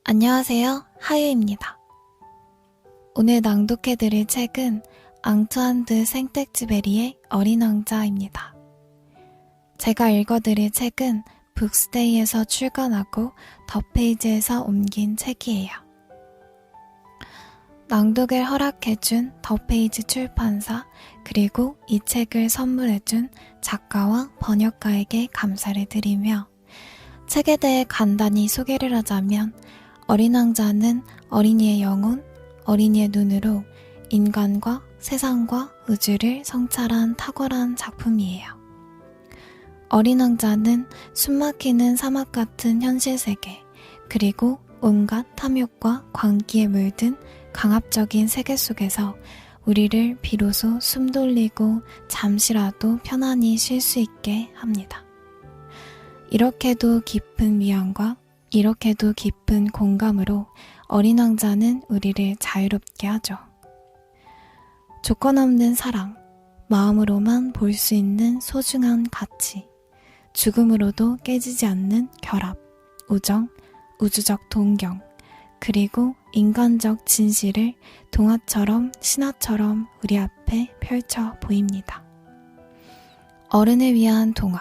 안녕하세요. 하유입니다. 오늘 낭독해드릴 책은 앙투안 드 생텍쥐베리의 어린 왕자입니다. 제가 읽어드릴 책은 북스데이에서 출간하고 더 페이지에서 옮긴 책이에요. 낭독을 허락해준 더 페이지 출판사 그리고 이 책을 선물해준 작가와 번역가에게 감사를 드리며 책에 대해 간단히 소개를 하자면 어린 왕자는 어린이의 영혼, 어린이의 눈으로 인간과 세상과 우주를 성찰한 탁월한 작품이에요. 어린 왕자는 숨막히는 사막 같은 현실 세계, 그리고 온갖 탐욕과 광기에 물든 강압적인 세계 속에서 우리를 비로소 숨 돌리고 잠시라도 편안히 쉴 수 있게 합니다. 이렇게도 깊은 위안과 이렇게도 깊은 공감으로 어린 왕자는 우리를 자유롭게 하죠. 조건 없는 사랑, 마음으로만 볼 수 있는 소중한 가치, 죽음으로도 깨지지 않는 결합, 우정, 우주적 동경, 그리고 인간적 진실을 동화처럼 신화처럼 우리 앞에 펼쳐 보입니다. 어른을 위한 동화,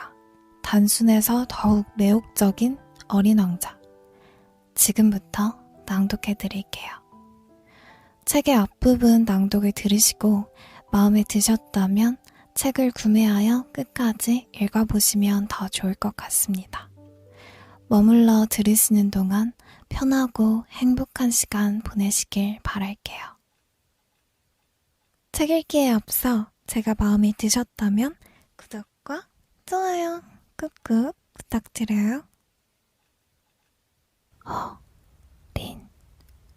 단순해서 더욱 매혹적인 어린 왕자. 지금부터 낭독해드릴게요. 책의 앞부분 낭독을 들으시고 마음에 드셨다면 책을 구매하여 끝까지 읽어보시면 더 좋을 것 같습니다. 머물러 들으시는 동안 편하고 행복한 시간 보내시길 바랄게요. 책 읽기에 앞서 제가 마음에 드셨다면 구독과 좋아요 꾹꾹 부탁드려요. 어린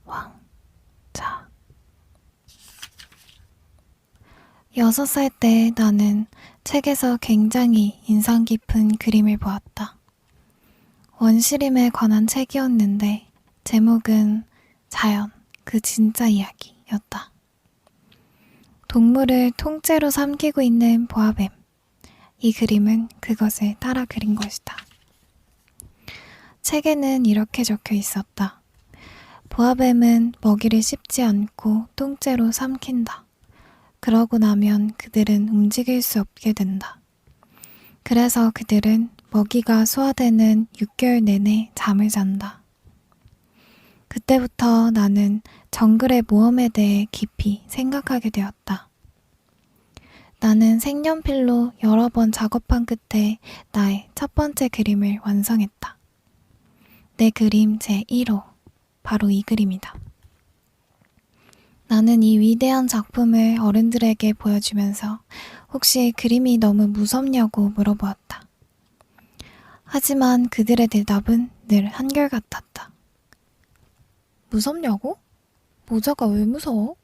왕자 6살 때 나는 책에서 굉장히 인상 깊은 그림을 보았다. 원시림에 관한 책이었는데 제목은 자연, 그 진짜 이야기였다. 동물을 통째로 삼키고 있는 보아뱀. 이 그림은 그것을 따라 그린 것이다. 책에는 이렇게 적혀 있었다. 보아뱀은 먹이를 씹지 않고 통째로 삼킨다. 그러고 나면 그들은 움직일 수 없게 된다. 그래서 그들은 먹이가 소화되는 6개월 내내 잠을 잔다. 그때부터 나는 정글의 모험에 대해 깊이 생각하게 되었다. 나는 색연필로 여러 번 작업한 끝에 나의 첫 번째 그림을 완성했다. 내 그림 제1호, 바로 이 그림이다. 나는 이 위대한 작품을 어른들에게 보여주면서 혹시 그림이 너무 무섭냐고 물어보았다. 하지만 그들의 대답은 늘 한결같았다. 무섭냐고? 모자가 왜 무서워?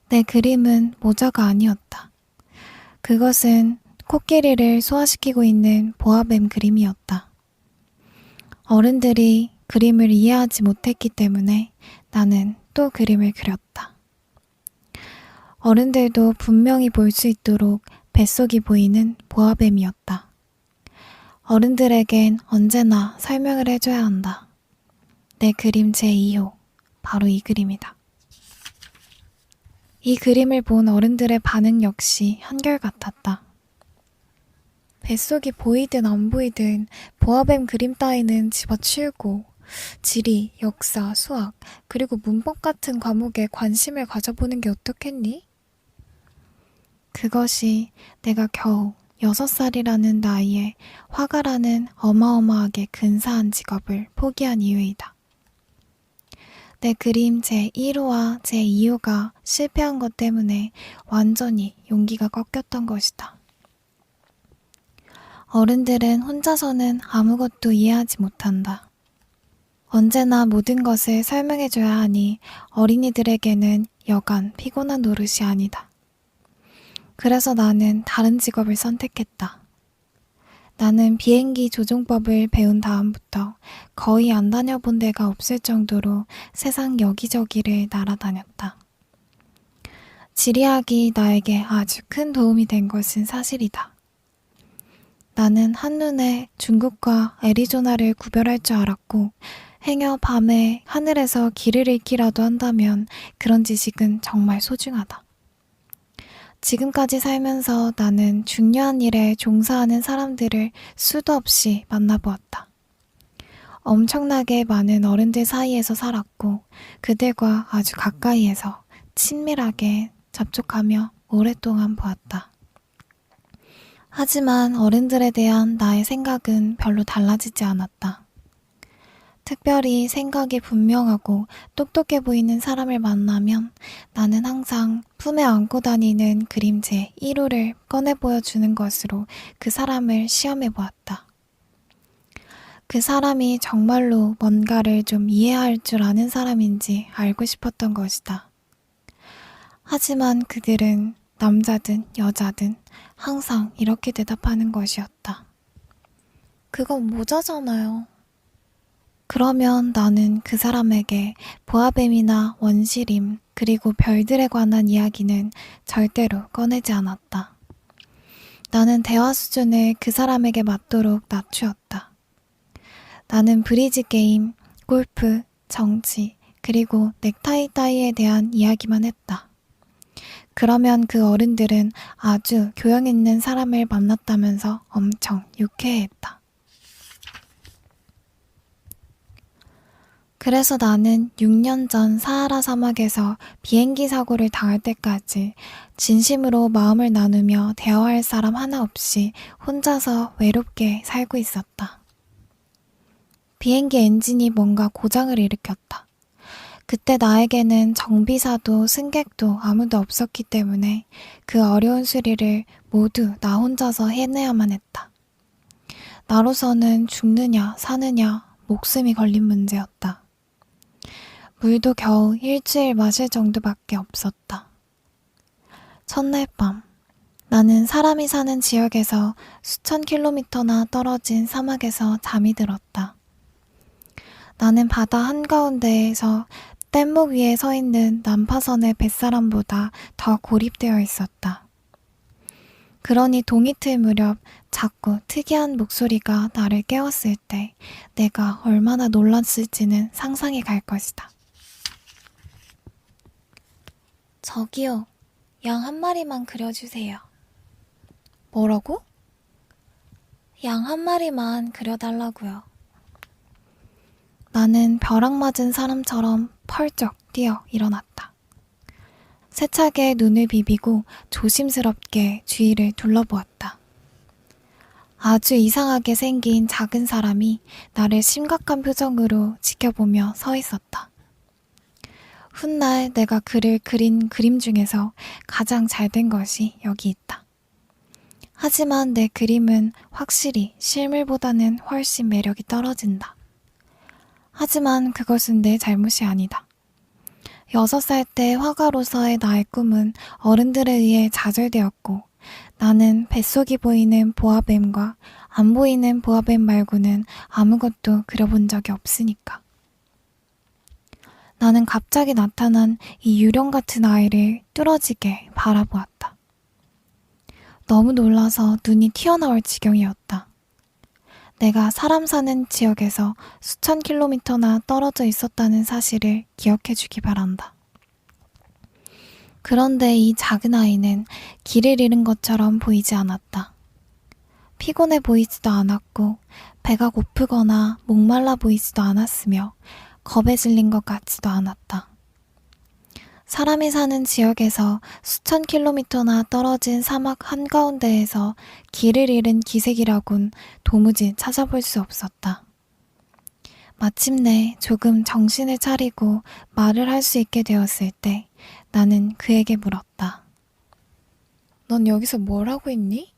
내 그림은 모자가 아니었다. 그것은 코끼리를 소화시키고 있는 보아뱀 그림이었다. 어른들이 그림을 이해하지 못했기 때문에 나는 또 그림을 그렸다. 어른들도 분명히 볼 수 있도록 뱃속이 보이는 보아뱀이었다. 어른들에겐 언제나 설명을 해줘야 한다. 내 그림 제2호, 바로 이 그림이다. 이 그림을 본 어른들의 반응 역시 한결같았다. 뱃속이 보이든 안 보이든 보아뱀 그림 따위는 집어치우고 지리, 역사, 수학, 그리고 문법 같은 과목에 관심을 가져보는 게 어떻겠니? 그것이 내가 겨우 6살이라는 나이에 화가라는 어마어마하게 근사한 직업을 포기한 이유이다. 내 그림 제1호와 제2호가 실패한 것 때문에 완전히 용기가 꺾였던 것이다. 어른들은 혼자서는 아무것도 이해하지 못한다. 언제나 모든 것을 설명해줘야 하니 어린이들에게는 여간 피곤한 노릇이 아니다. 그래서 나는 다른 직업을 선택했다. 나는 비행기 조종법을 배운 다음부터 거의 안 다녀본 데가 없을 정도로 세상 여기저기를 날아다녔다. 지리학이 나에게 아주 큰 도움이 된 것은 사실이다. 나는 한눈에 중국과 애리조나를 구별할 줄 알았고 행여 밤에 하늘에서 길을 잃기라도 한다면 그런 지식은 정말 소중하다. 지금까지 살면서 나는 중요한 일에 종사하는 사람들을 수도 없이 만나보았다. 엄청나게 많은 어른들 사이에서 살았고 그들과 아주 가까이에서 친밀하게 접촉하며 오랫동안 보았다. 하지만 어른들에 대한 나의 생각은 별로 달라지지 않았다. 특별히 생각이 분명하고 똑똑해 보이는 사람을 만나면 나는 항상 품에 안고 다니는 그림체 1호를 꺼내 보여주는 것으로 그 사람을 시험해 보았다. 그 사람이 정말로 뭔가를 좀 이해할 줄 아는 사람인지 알고 싶었던 것이다. 하지만 그들은 남자든 여자든 항상 이렇게 대답하는 것이었다. 그건 모자잖아요. 그러면 나는 그 사람에게 보아뱀이나 원시림 그리고 별들에 관한 이야기는 절대로 꺼내지 않았다. 나는 대화 수준을 그 사람에게 맞도록 낮추었다. 나는 브리지 게임, 골프, 정치, 그리고 넥타이 따위에 대한 이야기만 했다. 그러면 그 어른들은 아주 교양 있는 사람을 만났다면서 엄청 유쾌해했다. 그래서 나는 6년 전 사하라 사막에서 비행기 사고를 당할 때까지 진심으로 마음을 나누며 대화할 사람 하나 없이 혼자서 외롭게 살고 있었다. 비행기 엔진이 뭔가 고장을 일으켰다. 그때 나에게는 정비사도 승객도 아무도 없었기 때문에 그 어려운 수리를 모두 나 혼자서 해내야만 했다. 나로서는 죽느냐 사느냐 목숨이 걸린 문제였다. 물도 겨우 일주일 마실 정도밖에 없었다. 첫날 밤, 나는 사람이 사는 지역에서 수천 킬로미터나 떨어진 사막에서 잠이 들었다. 나는 바다 한가운데에서 뗏목 위에 서 있는 난파선의 뱃사람보다 더 고립되어 있었다. 그러니 동이틀 무렵 자꾸 특이한 목소리가 나를 깨웠을 때 내가 얼마나 놀랐을지는 상상이 갈 것이다. 저기요, 양 한 마리만 그려주세요. 뭐라고? 양 한 마리만 그려달라고요. 나는 벼락 맞은 사람처럼 펄쩍 뛰어 일어났다. 세차게 눈을 비비고 조심스럽게 주위를 둘러보았다. 아주 이상하게 생긴 작은 사람이 나를 심각한 표정으로 지켜보며 서 있었다. 훗날 내가 그를 그린 그림 중에서 가장 잘 된 것이 여기 있다. 하지만 내 그림은 확실히 실물보다는 훨씬 매력이 떨어진다. 하지만 그것은 내 잘못이 아니다. 6살 때 화가로서의 나의 꿈은 어른들에 의해 좌절되었고 나는 뱃속이 보이는 보아뱀과 안 보이는 보아뱀 말고는 아무것도 그려본 적이 없으니까. 나는 갑자기 나타난 이 유령 같은 아이를 뚫어지게 바라보았다. 너무 놀라서 눈이 튀어나올 지경이었다. 내가 사람 사는 지역에서 수천 킬로미터나 떨어져 있었다는 사실을 기억해 주기 바란다. 그런데 이 작은 아이는 길을 잃은 것처럼 보이지 않았다. 피곤해 보이지도 않았고 배가 고프거나 목말라 보이지도 않았으며 겁에 질린 것 같지도 않았다. 사람이 사는 지역에서 수천 킬로미터나 떨어진 사막 한가운데에서 길을 잃은 기색이라곤 도무지 찾아볼 수 없었다. 마침내 조금 정신을 차리고 말을 할 수 있게 되었을 때 나는 그에게 물었다. 넌 여기서 뭘 하고 있니?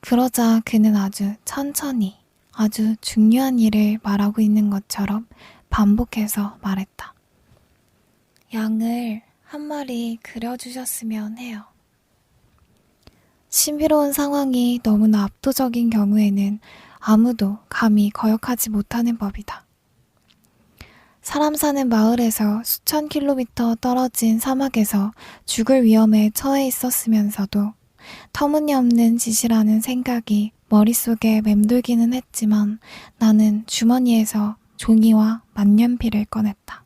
그러자 그는 아주 천천히 아주 중요한 일을 말하고 있는 것처럼 반복해서 말했다. 양을 한 마리 그려주셨으면 해요. 신비로운 상황이 너무나 압도적인 경우에는 아무도 감히 거역하지 못하는 법이다. 사람 사는 마을에서 수천 킬로미터 떨어진 사막에서 죽을 위험에 처해 있었으면서도 터무니없는 짓이라는 생각이 머릿속에 맴돌기는 했지만 나는 주머니에서 종이와 만년필을 꺼냈다.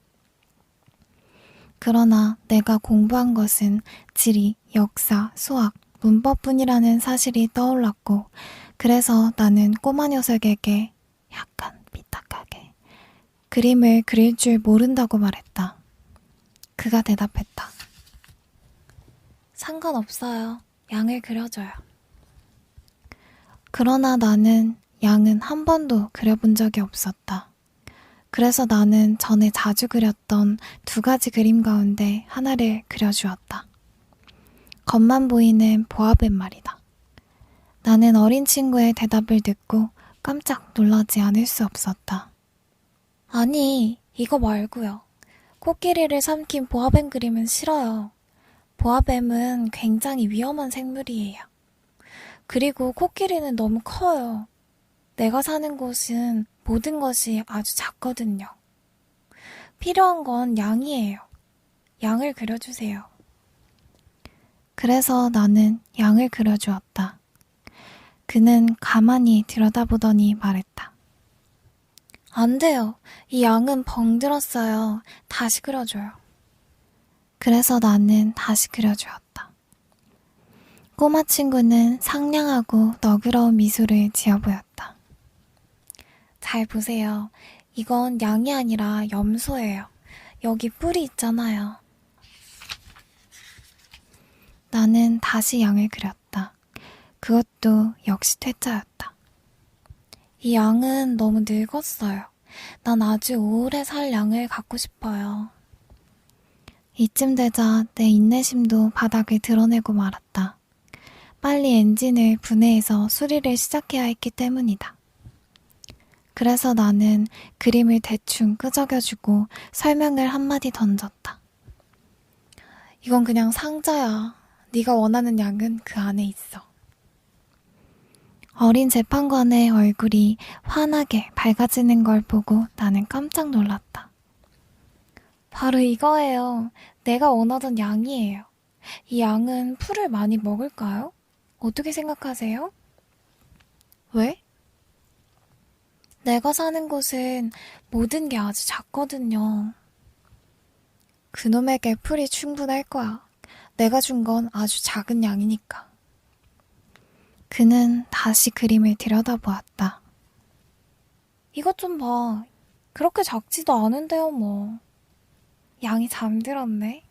그러나 내가 공부한 것은 지리, 역사, 수학, 문법뿐이라는 사실이 떠올랐고 그래서 나는 꼬마 녀석에게 약간 삐딱하게 그림을 그릴 줄 모른다고 말했다. 그가 대답했다. 상관없어요. 양을 그려줘요. 그러나 나는 양은 한 번도 그려본 적이 없었다. 그래서 나는 전에 자주 그렸던 2가지 그림 가운데 하나를 그려주었다. 겉만 보이는 보아뱀 말이다. 나는 어린 친구의 대답을 듣고 깜짝 놀라지 않을 수 없었다. 아니, 이거 말고요. 코끼리를 삼킨 보아뱀 그림은 싫어요. 보아뱀은 굉장히 위험한 생물이에요. 그리고 코끼리는 너무 커요. 내가 사는 곳은 모든 것이 아주 작거든요. 필요한 건 양이에요. 양을 그려주세요. 그래서 나는 양을 그려주었다. 그는 가만히 들여다보더니 말했다. 안 돼요. 이 양은 벙들었어요. 다시 그려줘요. 그래서 나는 다시 그려주었다. 꼬마 친구는 상냥하고 너그러운 미소를 지어 보였다. 잘 보세요. 이건 양이 아니라 염소예요. 여기 뿔이 있잖아요. 나는 다시 양을 그렸다. 그것도 역시 퇴짜였다. 이 양은 너무 늙었어요. 난 아주 오래 살 양을 갖고 싶어요. 이쯤 되자 내 인내심도 바닥을 드러내고 말았다. 빨리 엔진을 분해해서 수리를 시작해야 했기 때문이다. 그래서 나는 그림을 대충 끄적여주고 설명을 한마디 던졌다. 이건 그냥 상자야. 네가 원하는 양은 그 안에 있어. 어린 재판관의 얼굴이 환하게 밝아지는 걸 보고 나는 깜짝 놀랐다. 바로 이거예요. 내가 원하던 양이에요. 이 양은 풀을 많이 먹을까요? 어떻게 생각하세요? 왜? 내가 사는 곳은 모든 게 아주 작거든요. 그놈에게 풀이 충분할 거야. 내가 준 건 아주 작은 양이니까. 그는 다시 그림을 들여다보았다. 이것 좀 봐. 그렇게 작지도 않은데요, 뭐. 양이 잠들었네.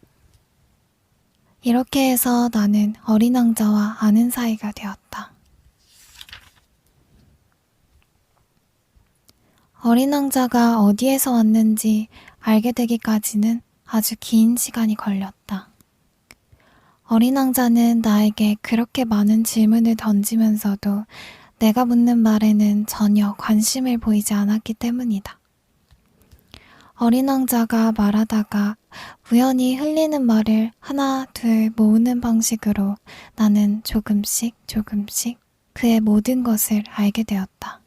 이렇게 해서 나는 어린 왕자와 아는 사이가 되었다. 어린 왕자가 어디에서 왔는지 알게 되기까지는 아주 긴 시간이 걸렸다. 어린 왕자는 나에게 그렇게 많은 질문을 던지면서도 내가 묻는 말에는 전혀 관심을 보이지 않았기 때문이다. 어린 왕자가 말하다가 우연히 흘리는 말을 하나, 둘 모으는 방식으로 나는 조금씩 그의 모든 것을 알게 되었다.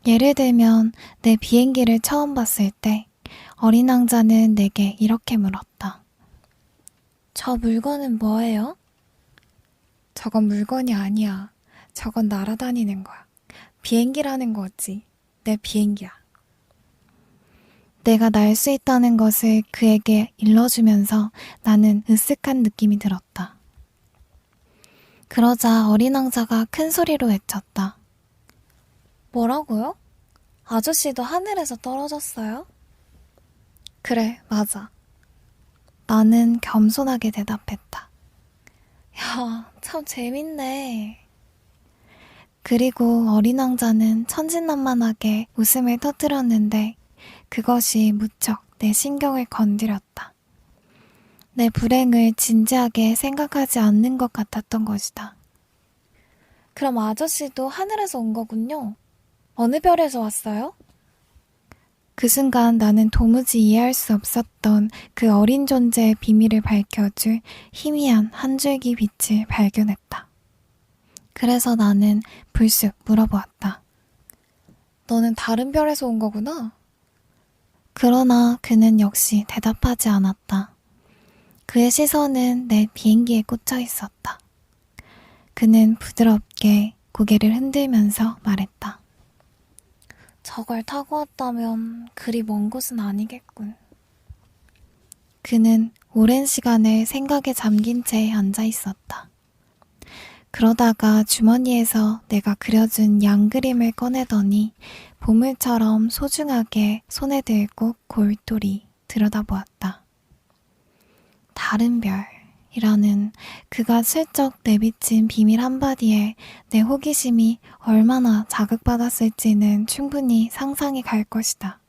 예를 들면 내 비행기를 처음 봤을 때 어린 왕자는 내게 이렇게 물었다. 저 물건은 뭐예요? 저건 물건이 아니야. 저건 날아다니는 거야. 비행기라는 거지. 내 비행기야. 내가 날 수 있다는 것을 그에게 일러주면서 나는 으쓱한 느낌이 들었다. 그러자 어린 왕자가 큰 소리로 외쳤다. 뭐라고요? 아저씨도 하늘에서 떨어졌어요? 그래, 맞아. 나는 겸손하게 대답했다. 야, 참 재밌네. 그리고 어린 왕자는 천진난만하게 웃음을 터뜨렸는데 그것이 무척 내 신경을 건드렸다. 내 불행을 진지하게 생각하지 않는 것 같았던 것이다. 그럼 아저씨도 하늘에서 온 거군요. 어느 별에서 왔어요? 그 순간 나는 도무지 이해할 수 없었던 그 어린 존재의 비밀을 밝혀줄 희미한 한 줄기 빛을 발견했다. 그래서 나는 불쑥 물어보았다. 너는 다른 별에서 온 거구나? 그러나 그는 역시 대답하지 않았다. 그의 시선은 내 비행기에 꽂혀 있었다. 그는 부드럽게 고개를 흔들면서 말했다. 저걸 타고 왔다면 그리 먼 곳은 아니겠군. 그는 오랜 시간을 생각에 잠긴 채 앉아 있었다. 그러다가 주머니에서 내가 그려준 양 그림을 꺼내더니 보물처럼 소중하게 손에 들고 골똘히 들여다보았다. 다른 별이라는 그가 슬쩍 내비친 비밀 한마디에 내 호기심이 얼마나 자극받았을지는 충분히 상상이 갈 것이다.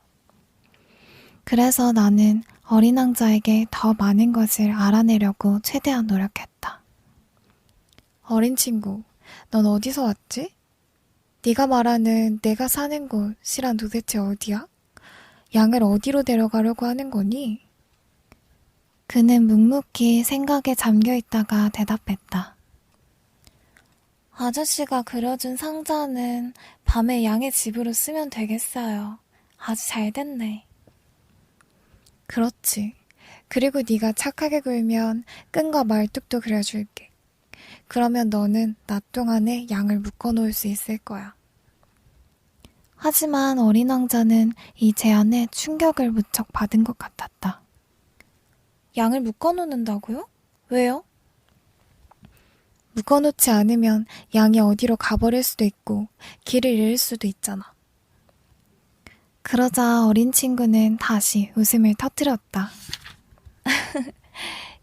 그래서 나는 어린 왕자에게 더 많은 것을 알아내려고 최대한 노력했다. 어린 친구, 넌 어디서 왔지? 네가 말하는 내가 사는 곳이란 도대체 어디야? 양을 어디로 데려가려고 하는 거니? 그는 묵묵히 생각에 잠겨 있다가 대답했다. 아저씨가 그려준 상자는 밤에 양의 집으로 쓰면 되겠어요. 아주 잘 됐네. 그렇지. 그리고 네가 착하게 굴면 끈과 말뚝도 그려줄게. 그러면 너는 낮 동안에 양을 묶어놓을 수 있을 거야. 하지만 어린 왕자는 이 제안에 충격을 무척 받은 것 같았다. 양을 묶어놓는다고요? 왜요? 묶어놓지 않으면 양이 어디로 가버릴 수도 있고 길을 잃을 수도 있잖아. 그러자 어린 친구는 다시 웃음을 터뜨렸다.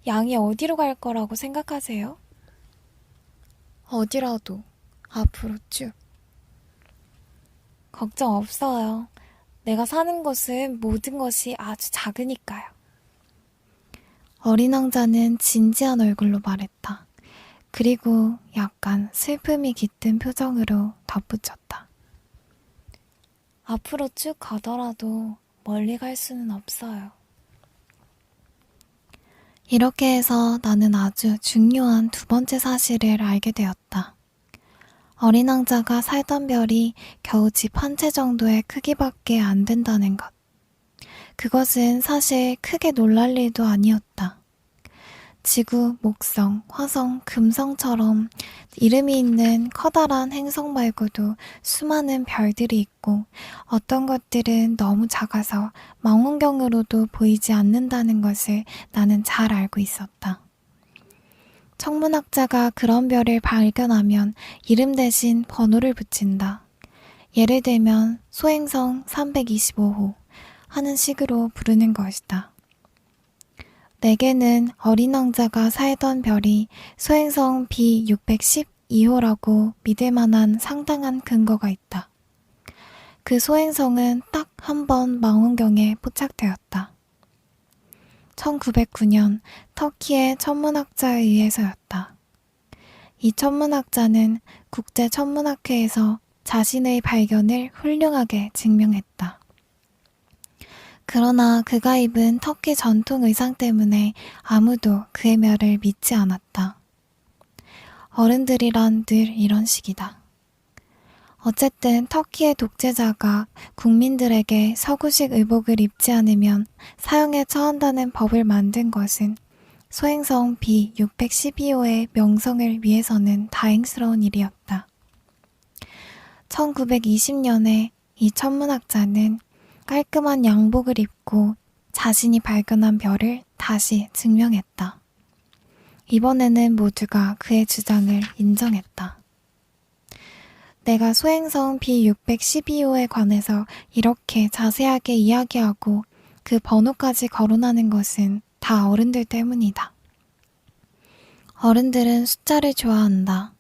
양이 어디로 갈 거라고 생각하세요? 어디라도 앞으로 쭉. 걱정 없어요. 내가 사는 곳은 모든 것이 아주 작으니까요. 어린 왕자는 진지한 얼굴로 말했다. 그리고 약간 슬픔이 깃든 표정으로 덧붙였다. 앞으로 쭉 가더라도 멀리 갈 수는 없어요. 이렇게 해서 나는 아주 중요한 두 번째 사실을 알게 되었다. 어린 왕자가 살던 별이 겨우 집 한 채 정도의 크기밖에 안 된다는 것. 그것은 사실 크게 놀랄 일도 아니었다. 지구, 목성, 화성, 금성처럼 이름이 있는 커다란 행성 말고도 수많은 별들이 있고 어떤 것들은 너무 작아서 망원경으로도 보이지 않는다는 것을 나는 잘 알고 있었다. 천문학자가 그런 별을 발견하면 이름 대신 번호를 붙인다. 예를 들면 소행성 325호 하는 식으로 부르는 것이다. 내게는 어린 왕자가 살던 별이 소행성 B612호라고 믿을 만한 상당한 근거가 있다. 그 소행성은 딱 한 번 망원경에 포착되었다. 1909년 터키의 천문학자에 의해서였다. 이 천문학자는 국제천문학회에서 자신의 발견을 훌륭하게 증명했다. 그러나 그가 입은 터키 전통 의상 때문에 아무도 그의 말을 믿지 않았다. 어른들이란 늘 이런 식이다. 어쨌든 터키의 독재자가 국민들에게 서구식 의복을 입지 않으면 사형에 처한다는 법을 만든 것은 소행성 B612호의 명성을 위해서는 다행스러운 일이었다. 1920년에 이 천문학자는 깔끔한 양복을 입고 자신이 발견한 별을 다시 증명했다. 이번에는 모두가 그의 주장을 인정했다. 내가 소행성 B612호에 관해서 이렇게 자세하게 이야기하고 그 번호까지 거론하는 것은 다 어른들 때문이다. 어른들은 숫자를 좋아한다.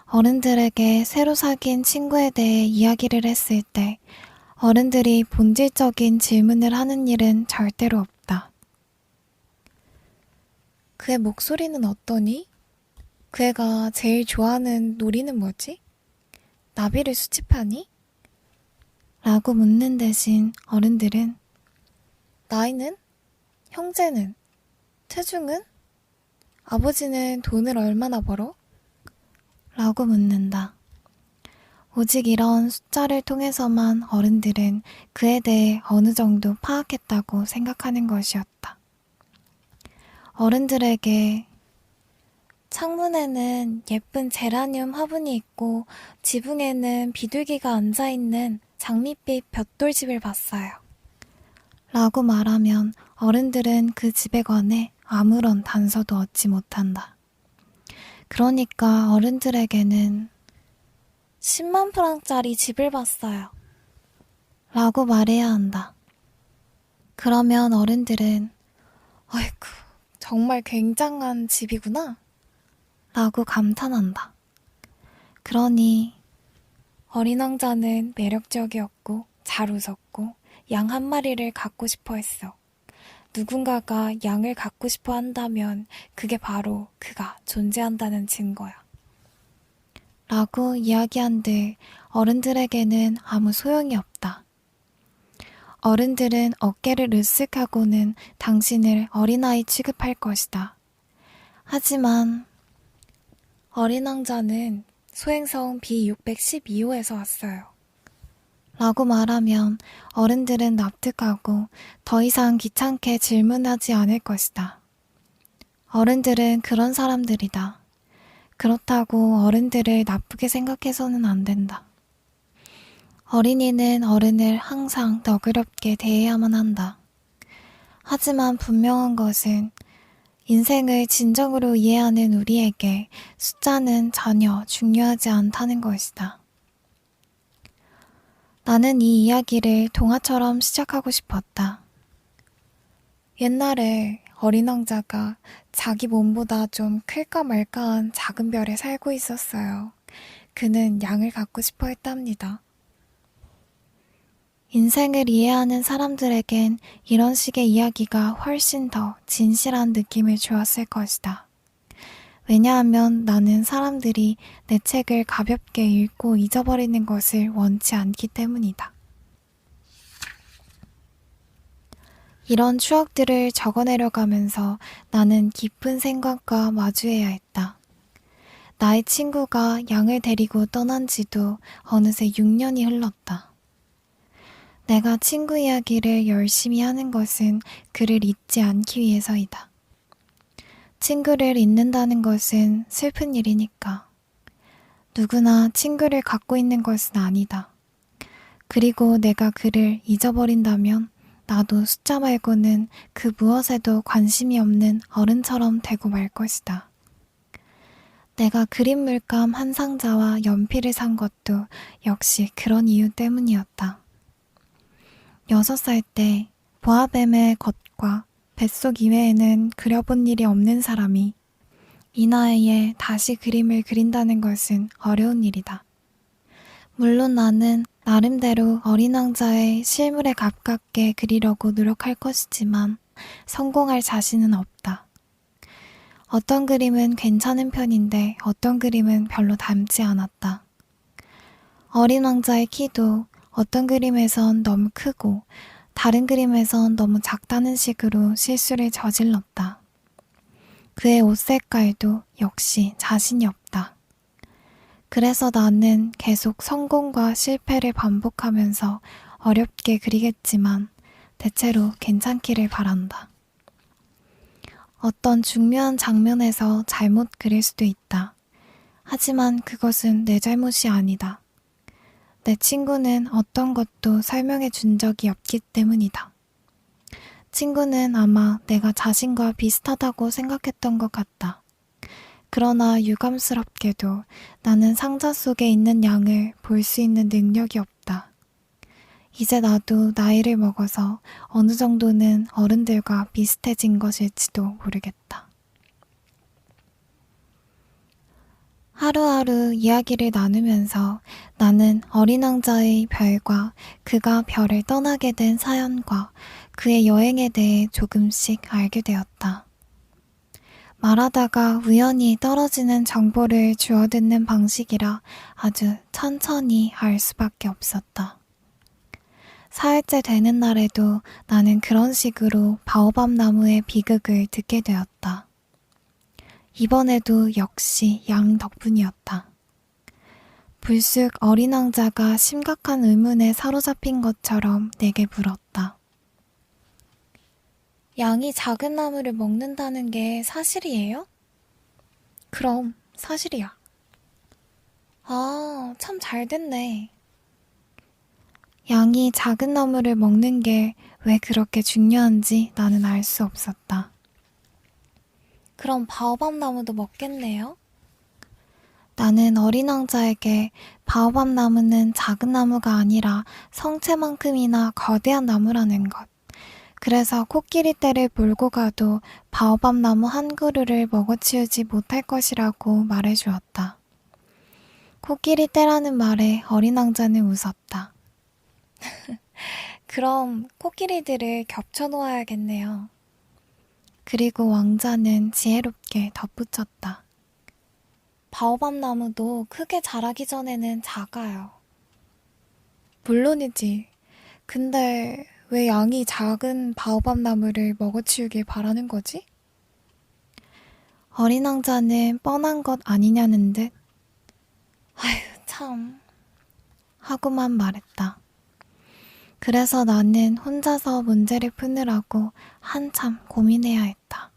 어른들에게 새로 사귄 친구에 대해 이야기를 했을 때 어른들이 본질적인 질문을 하는 일은 절대로 없다. 그의 목소리는 어떠니? 그 애가 제일 좋아하는 놀이는 뭐지? 나비를 수집하니? 라고 묻는 대신 어른들은 나이는? 형제는? 체중은? 아버지는 돈을 얼마나 벌어? 라고 묻는다. 오직 이런 숫자를 통해서만 어른들은 그에 대해 어느 정도 파악했다고 생각하는 것이었다. 어른들에게 창문에는 예쁜 제라늄 화분이 있고 지붕에는 비둘기가 앉아있는 장밋빛 벽돌집을 봤어요. 라고 말하면 어른들은 그 집에 관해 아무런 단서도 얻지 못한다. 그러니까 어른들에게는 10만 프랑짜리 집을 봤어요. 라고 말해야 한다. 그러면 어른들은 아이고, 정말 굉장한 집이구나. 라고 감탄한다. 그러니 어린 왕자는 매력적이었고 잘 웃었고 양 한 마리를 갖고 싶어 했어. 누군가가 양을 갖고 싶어 한다면 그게 바로 그가 존재한다는 증거야. 라고 이야기한들 어른들에게는 아무 소용이 없다. 어른들은 어깨를 으쓱하고는 당신을 어린아이 취급할 것이다. 하지만 어린 왕자는 소행성 B612호에서 왔어요. 라고 말하면 어른들은 납득하고 더 이상 귀찮게 질문하지 않을 것이다. 어른들은 그런 사람들이다. 그렇다고 어른들을 나쁘게 생각해서는 안 된다. 어린이는 어른을 항상 너그럽게 대해야만 한다. 하지만 분명한 것은 인생을 진정으로 이해하는 우리에게 숫자는 전혀 중요하지 않다는 것이다. 나는 이 이야기를 동화처럼 시작하고 싶었다. 옛날에 어린 왕자가 자기 몸보다 좀 클까 말까한 작은 별에 살고 있었어요. 그는 양을 갖고 싶어 했답니다. 인생을 이해하는 사람들에겐 이런 식의 이야기가 훨씬 더 진실한 느낌을 주었을 것이다. 왜냐하면 나는 사람들이 내 책을 가볍게 읽고 잊어버리는 것을 원치 않기 때문이다. 이런 추억들을 적어내려가면서 나는 깊은 생각과 마주해야 했다. 나의 친구가 양을 데리고 떠난 지도 어느새 6년이 흘렀다. 내가 친구 이야기를 열심히 하는 것은 그를 잊지 않기 위해서이다. 친구를 잊는다는 것은 슬픈 일이니까. 누구나 친구를 갖고 있는 것은 아니다. 그리고 내가 그를 잊어버린다면 나도 숫자 말고는 그 무엇에도 관심이 없는 어른처럼 되고 말 것이다. 내가 그림 물감 한 상자와 연필을 산 것도 역시 그런 이유 때문이었다. 6살 때 보아뱀의 겉과 뱃속 이외에는 그려본 일이 없는 사람이 이 나이에 다시 그림을 그린다는 것은 어려운 일이다. 물론 나는 나름대로 어린 왕자의 실물에 가깝게 그리려고 노력할 것이지만 성공할 자신은 없다. 어떤 그림은 괜찮은 편인데 어떤 그림은 별로 닮지 않았다. 어린 왕자의 키도 어떤 그림에선 너무 크고 다른 그림에선 너무 작다는 식으로 실수를 저질렀다. 그의 옷 색깔도 역시 자신이 없다. 그래서 나는 계속 성공과 실패를 반복하면서 어렵게 그리겠지만 대체로 괜찮기를 바란다. 어떤 중요한 장면에서 잘못 그릴 수도 있다. 하지만 그것은 내 잘못이 아니다. 내 친구는 어떤 것도 설명해 준 적이 없기 때문이다. 친구는 아마 내가 자신과 비슷하다고 생각했던 것 같다. 그러나 유감스럽게도 나는 상자 속에 있는 양을 볼 수 있는 능력이 없다. 이제 나도 나이를 먹어서 어느 정도는 어른들과 비슷해진 것일지도 모르겠다. 하루하루 이야기를 나누면서 나는 어린 왕자의 별과 그가 별을 떠나게 된 사연과 그의 여행에 대해 조금씩 알게 되었다. 말하다가 우연히 떨어지는 정보를 주워듣는 방식이라 아주 천천히 알 수밖에 없었다. 4일째 되는 날에도 나는 그런 식으로 바오밥 나무의 비극을 듣게 되었다. 이번에도 역시 양 덕분이었다. 불쑥 어린 왕자가 심각한 의문에 사로잡힌 것처럼 내게 물었다. 양이 작은 나무를 먹는다는 게 사실이에요? 그럼 사실이야. 아, 참 잘 됐네. 양이 작은 나무를 먹는 게 왜 그렇게 중요한지 나는 알 수 없었다. 그럼 바오밥 나무도 먹겠네요? 나는 어린 왕자에게 바오밥 나무는 작은 나무가 아니라 성체만큼이나 거대한 나무라는 것. 그래서 코끼리 떼를 몰고 가도 바오밥 나무 한 그루를 먹어치우지 못할 것이라고 말해주었다. 코끼리 떼라는 말에 어린 왕자는 웃었다. 그럼 코끼리들을 겹쳐 놓아야겠네요. 그리고 왕자는 지혜롭게 덧붙였다. 바오밥 나무도 크게 자라기 전에는 작아요. 물론이지. 근데 왜 양이 작은 바오밥 나무를 먹어치우길 바라는 거지? 어린 왕자는 뻔한 것 아니냐는 듯 아휴 참 하고만 말했다. 그래서 나는 혼자서 문제를 푸느라고 한참 고민해야 했다.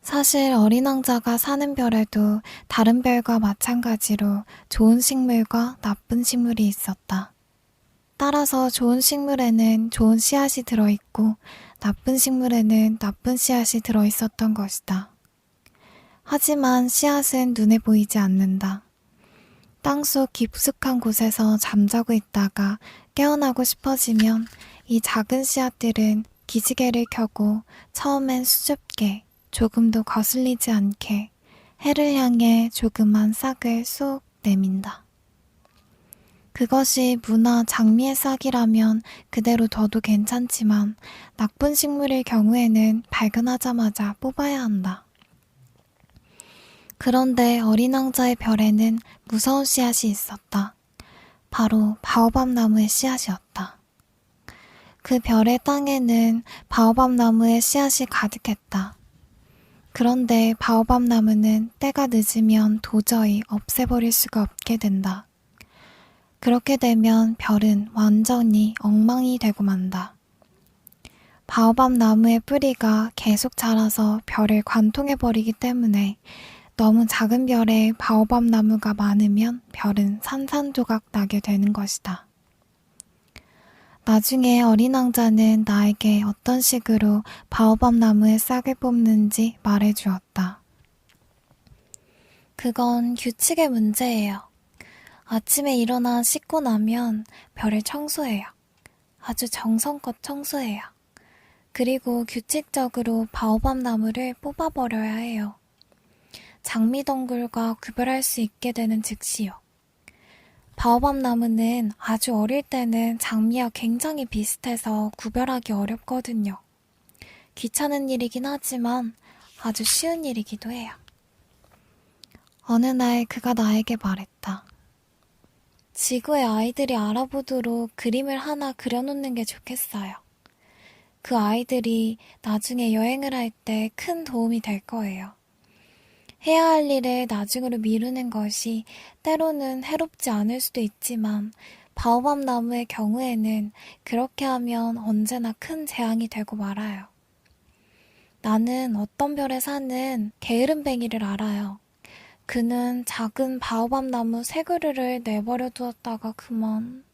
사실 어린 왕자가 사는 별에도 다른 별과 마찬가지로 좋은 식물과 나쁜 식물이 있었다. 따라서 좋은 식물에는 좋은 씨앗이 들어있고 나쁜 식물에는 나쁜 씨앗이 들어있었던 것이다. 하지만 씨앗은 눈에 보이지 않는다. 땅속 깊숙한 곳에서 잠자고 있다가 깨어나고 싶어지면 이 작은 씨앗들은 기지개를 켜고 처음엔 수줍게 조금도 거슬리지 않게 해를 향해 조그만 싹을 쏙 내민다. 그것이 무나 장미의 싹이라면 그대로 둬도 괜찮지만 나쁜 식물의 경우에는 발견하자마자 뽑아야 한다. 그런데 어린 왕자의 별에는 무서운 씨앗이 있었다. 바로 바오밥 나무의 씨앗이었다. 그 별의 땅에는 바오밥 나무의 씨앗이 가득했다. 그런데 바오밥 나무는 때가 늦으면 도저히 없애버릴 수가 없게 된다. 그렇게 되면 별은 완전히 엉망이 되고 만다. 바오밥 나무의 뿌리가 계속 자라서 별을 관통해버리기 때문에 너무 작은 별에 바오밥 나무가 많으면 별은 산산조각 나게 되는 것이다. 나중에 어린 왕자는 나에게 어떤 식으로 바오밥 나무의 싹을 뽑는지 말해주었다. 그건 규칙의 문제예요. 아침에 일어나 씻고 나면 별을 청소해요. 아주 정성껏 청소해요. 그리고 규칙적으로 바오밥 나무를 뽑아버려야 해요. 장미덩굴과 구별할 수 있게 되는 즉시요. 바오밥 나무는 아주 어릴 때는 장미와 굉장히 비슷해서 구별하기 어렵거든요. 귀찮은 일이긴 하지만 아주 쉬운 일이기도 해요. 어느 날 그가 나에게 말했다. 지구의 아이들이 알아보도록 그림을 하나 그려놓는 게 좋겠어요. 그 아이들이 나중에 여행을 할 때 큰 도움이 될 거예요. 해야 할 일을 나중으로 미루는 것이 때로는 해롭지 않을 수도 있지만 바오밥 나무의 경우에는 그렇게 하면 언제나 큰 재앙이 되고 말아요. 나는 어떤 별에 사는 게으름뱅이를 알아요. 그는 작은 바오밥 나무 3그루를 내버려 두었다가 그만.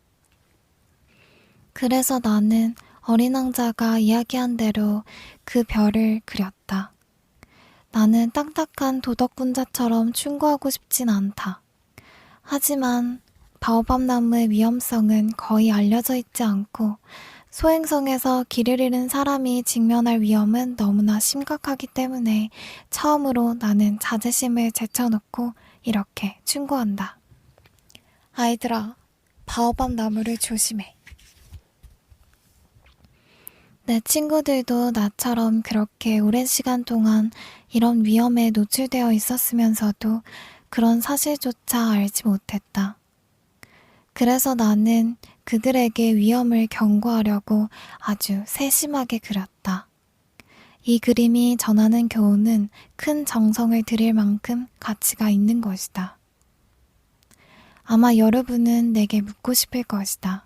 그래서 나는 어린 왕자가 이야기한 대로 그 별을 그렸다. 나는 딱딱한 도덕군자처럼 충고하고 싶진 않다. 하지만 바오밥 나무의 위험성은 거의 알려져 있지 않고 소행성에서 길을 잃은 사람이 직면할 위험은 너무나 심각하기 때문에 처음으로 나는 자제심을 제쳐놓고 이렇게 충고한다. 아이들아, 바오밥 나무를 조심해. 내 친구들도 나처럼 그렇게 오랜 시간 동안 이런 위험에 노출되어 있었으면서도 그런 사실조차 알지 못했다. 그래서 나는 그들에게 위험을 경고하려고 아주 세심하게 그렸다. 이 그림이 전하는 교훈은 큰 정성을 들일 만큼 가치가 있는 것이다. 아마 여러분은 내게 묻고 싶을 것이다.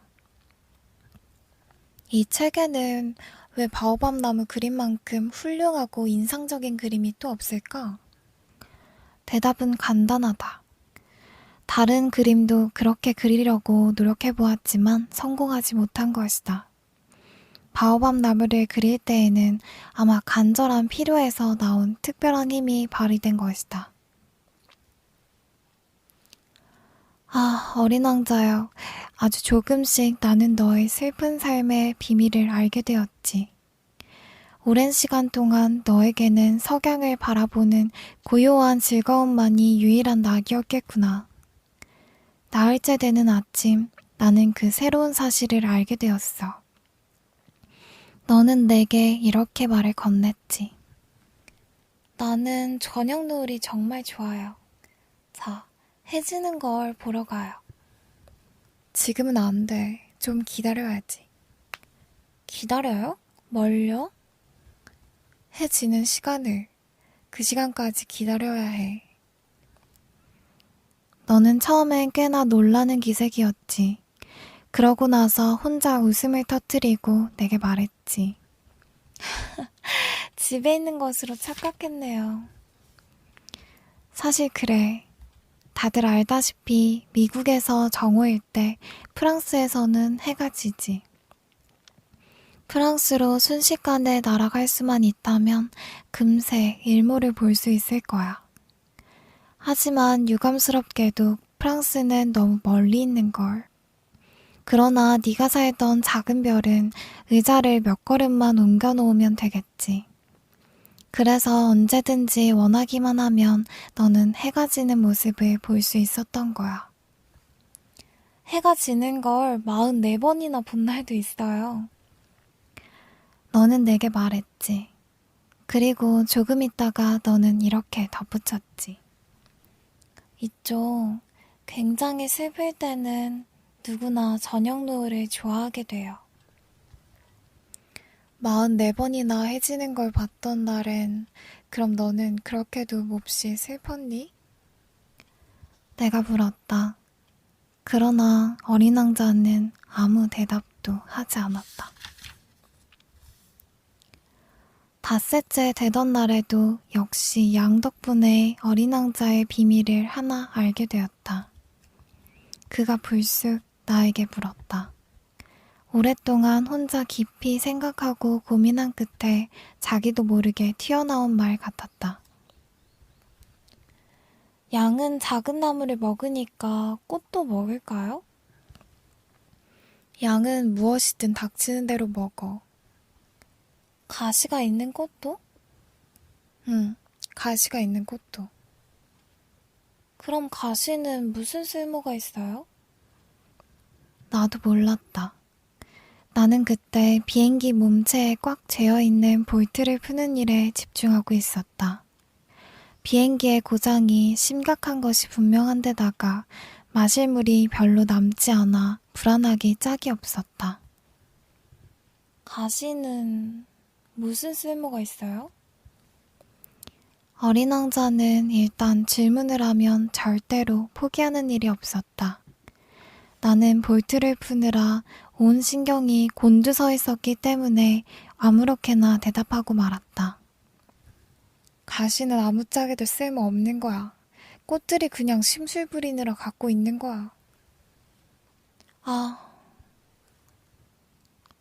이 책에는 왜 바오밥 나무 그림만큼 훌륭하고 인상적인 그림이 또 없을까? 대답은 간단하다. 다른 그림도 그렇게 그리려고 노력해보았지만 성공하지 못한 것이다. 바오밥 나무를 그릴 때에는 아마 간절한 필요에서 나온 특별한 힘이 발휘된 것이다. 아, 어린 왕자여. 아주 조금씩 나는 너의 슬픈 삶의 비밀을 알게 되었지. 오랜 시간 동안 너에게는 석양을 바라보는 고요한 즐거움만이 유일한 낙이었겠구나. 나흘째 되는 아침, 나는 그 새로운 사실을 알게 되었어. 너는 내게 이렇게 말을 건넸지. 나는 저녁 노을이 정말 좋아요. 자, 해 지는 걸 보러 가요. 지금은 안 돼. 좀 기다려야지. 기다려요? 뭘요? 해 지는 시간을. 그 시간까지 기다려야 해. 너는 처음엔 꽤나 놀라는 기색이었지. 그러고 나서 혼자 웃음을 터뜨리고 내게 말했지. 집에 있는 것으로 착각했네요. 사실 그래. 다들 알다시피 미국에서 정오일 때 프랑스에서는 해가 지지. 프랑스로 순식간에 날아갈 수만 있다면 금세 일몰을 볼 수 있을 거야. 하지만 유감스럽게도 프랑스는 너무 멀리 있는 걸. 그러나 네가 살던 작은 별은 의자를 몇 걸음만 옮겨 놓으면 되겠지. 그래서 언제든지 원하기만 하면 너는 해가 지는 모습을 볼 수 있었던 거야. 해가 지는 걸 44번이나 본 날도 있어요. 너는 내게 말했지. 그리고 조금 있다가 너는 이렇게 덧붙였지. 있죠. 굉장히 슬플 때는 누구나 저녁 노을을 좋아하게 돼요. 44번이나 해지는 걸 봤던 날엔 그럼 너는 그렇게도 몹시 슬펐니? 내가 물었다. 그러나 어린 왕자는 아무 대답도 하지 않았다. 닷새째 되던 날에도 역시 양 덕분에 어린 왕자의 비밀을 하나 알게 되었다. 그가 불쑥 나에게 물었다. 오랫동안 혼자 깊이 생각하고 고민한 끝에 자기도 모르게 튀어나온 말 같았다. 양은 작은 나무를 먹으니까 꽃도 먹을까요? 양은 무엇이든 닥치는 대로 먹어. 가시가 있는 꽃도? 응, 가시가 있는 꽃도. 그럼 가시는 무슨 쓸모가 있어요? 나도 몰랐다. 나는 그때 비행기 몸체에 꽉 죄어있는 볼트를 푸는 일에 집중하고 있었다. 비행기의 고장이 심각한 것이 분명한 데다가 마실 물이 별로 남지 않아 불안하기 짝이 없었다. 가시는 무슨 쓸모가 있어요? 어린 왕자는 일단 질문을 하면 절대로 포기하는 일이 없었다. 나는 볼트를 푸느라 온 신경이 곤두서 있었기 때문에 아무렇게나 대답하고 말았다. 가시는 아무짝에도 쓸모없는 거야. 꽃들이 그냥 심술 부리느라 갖고 있는 거야. 아,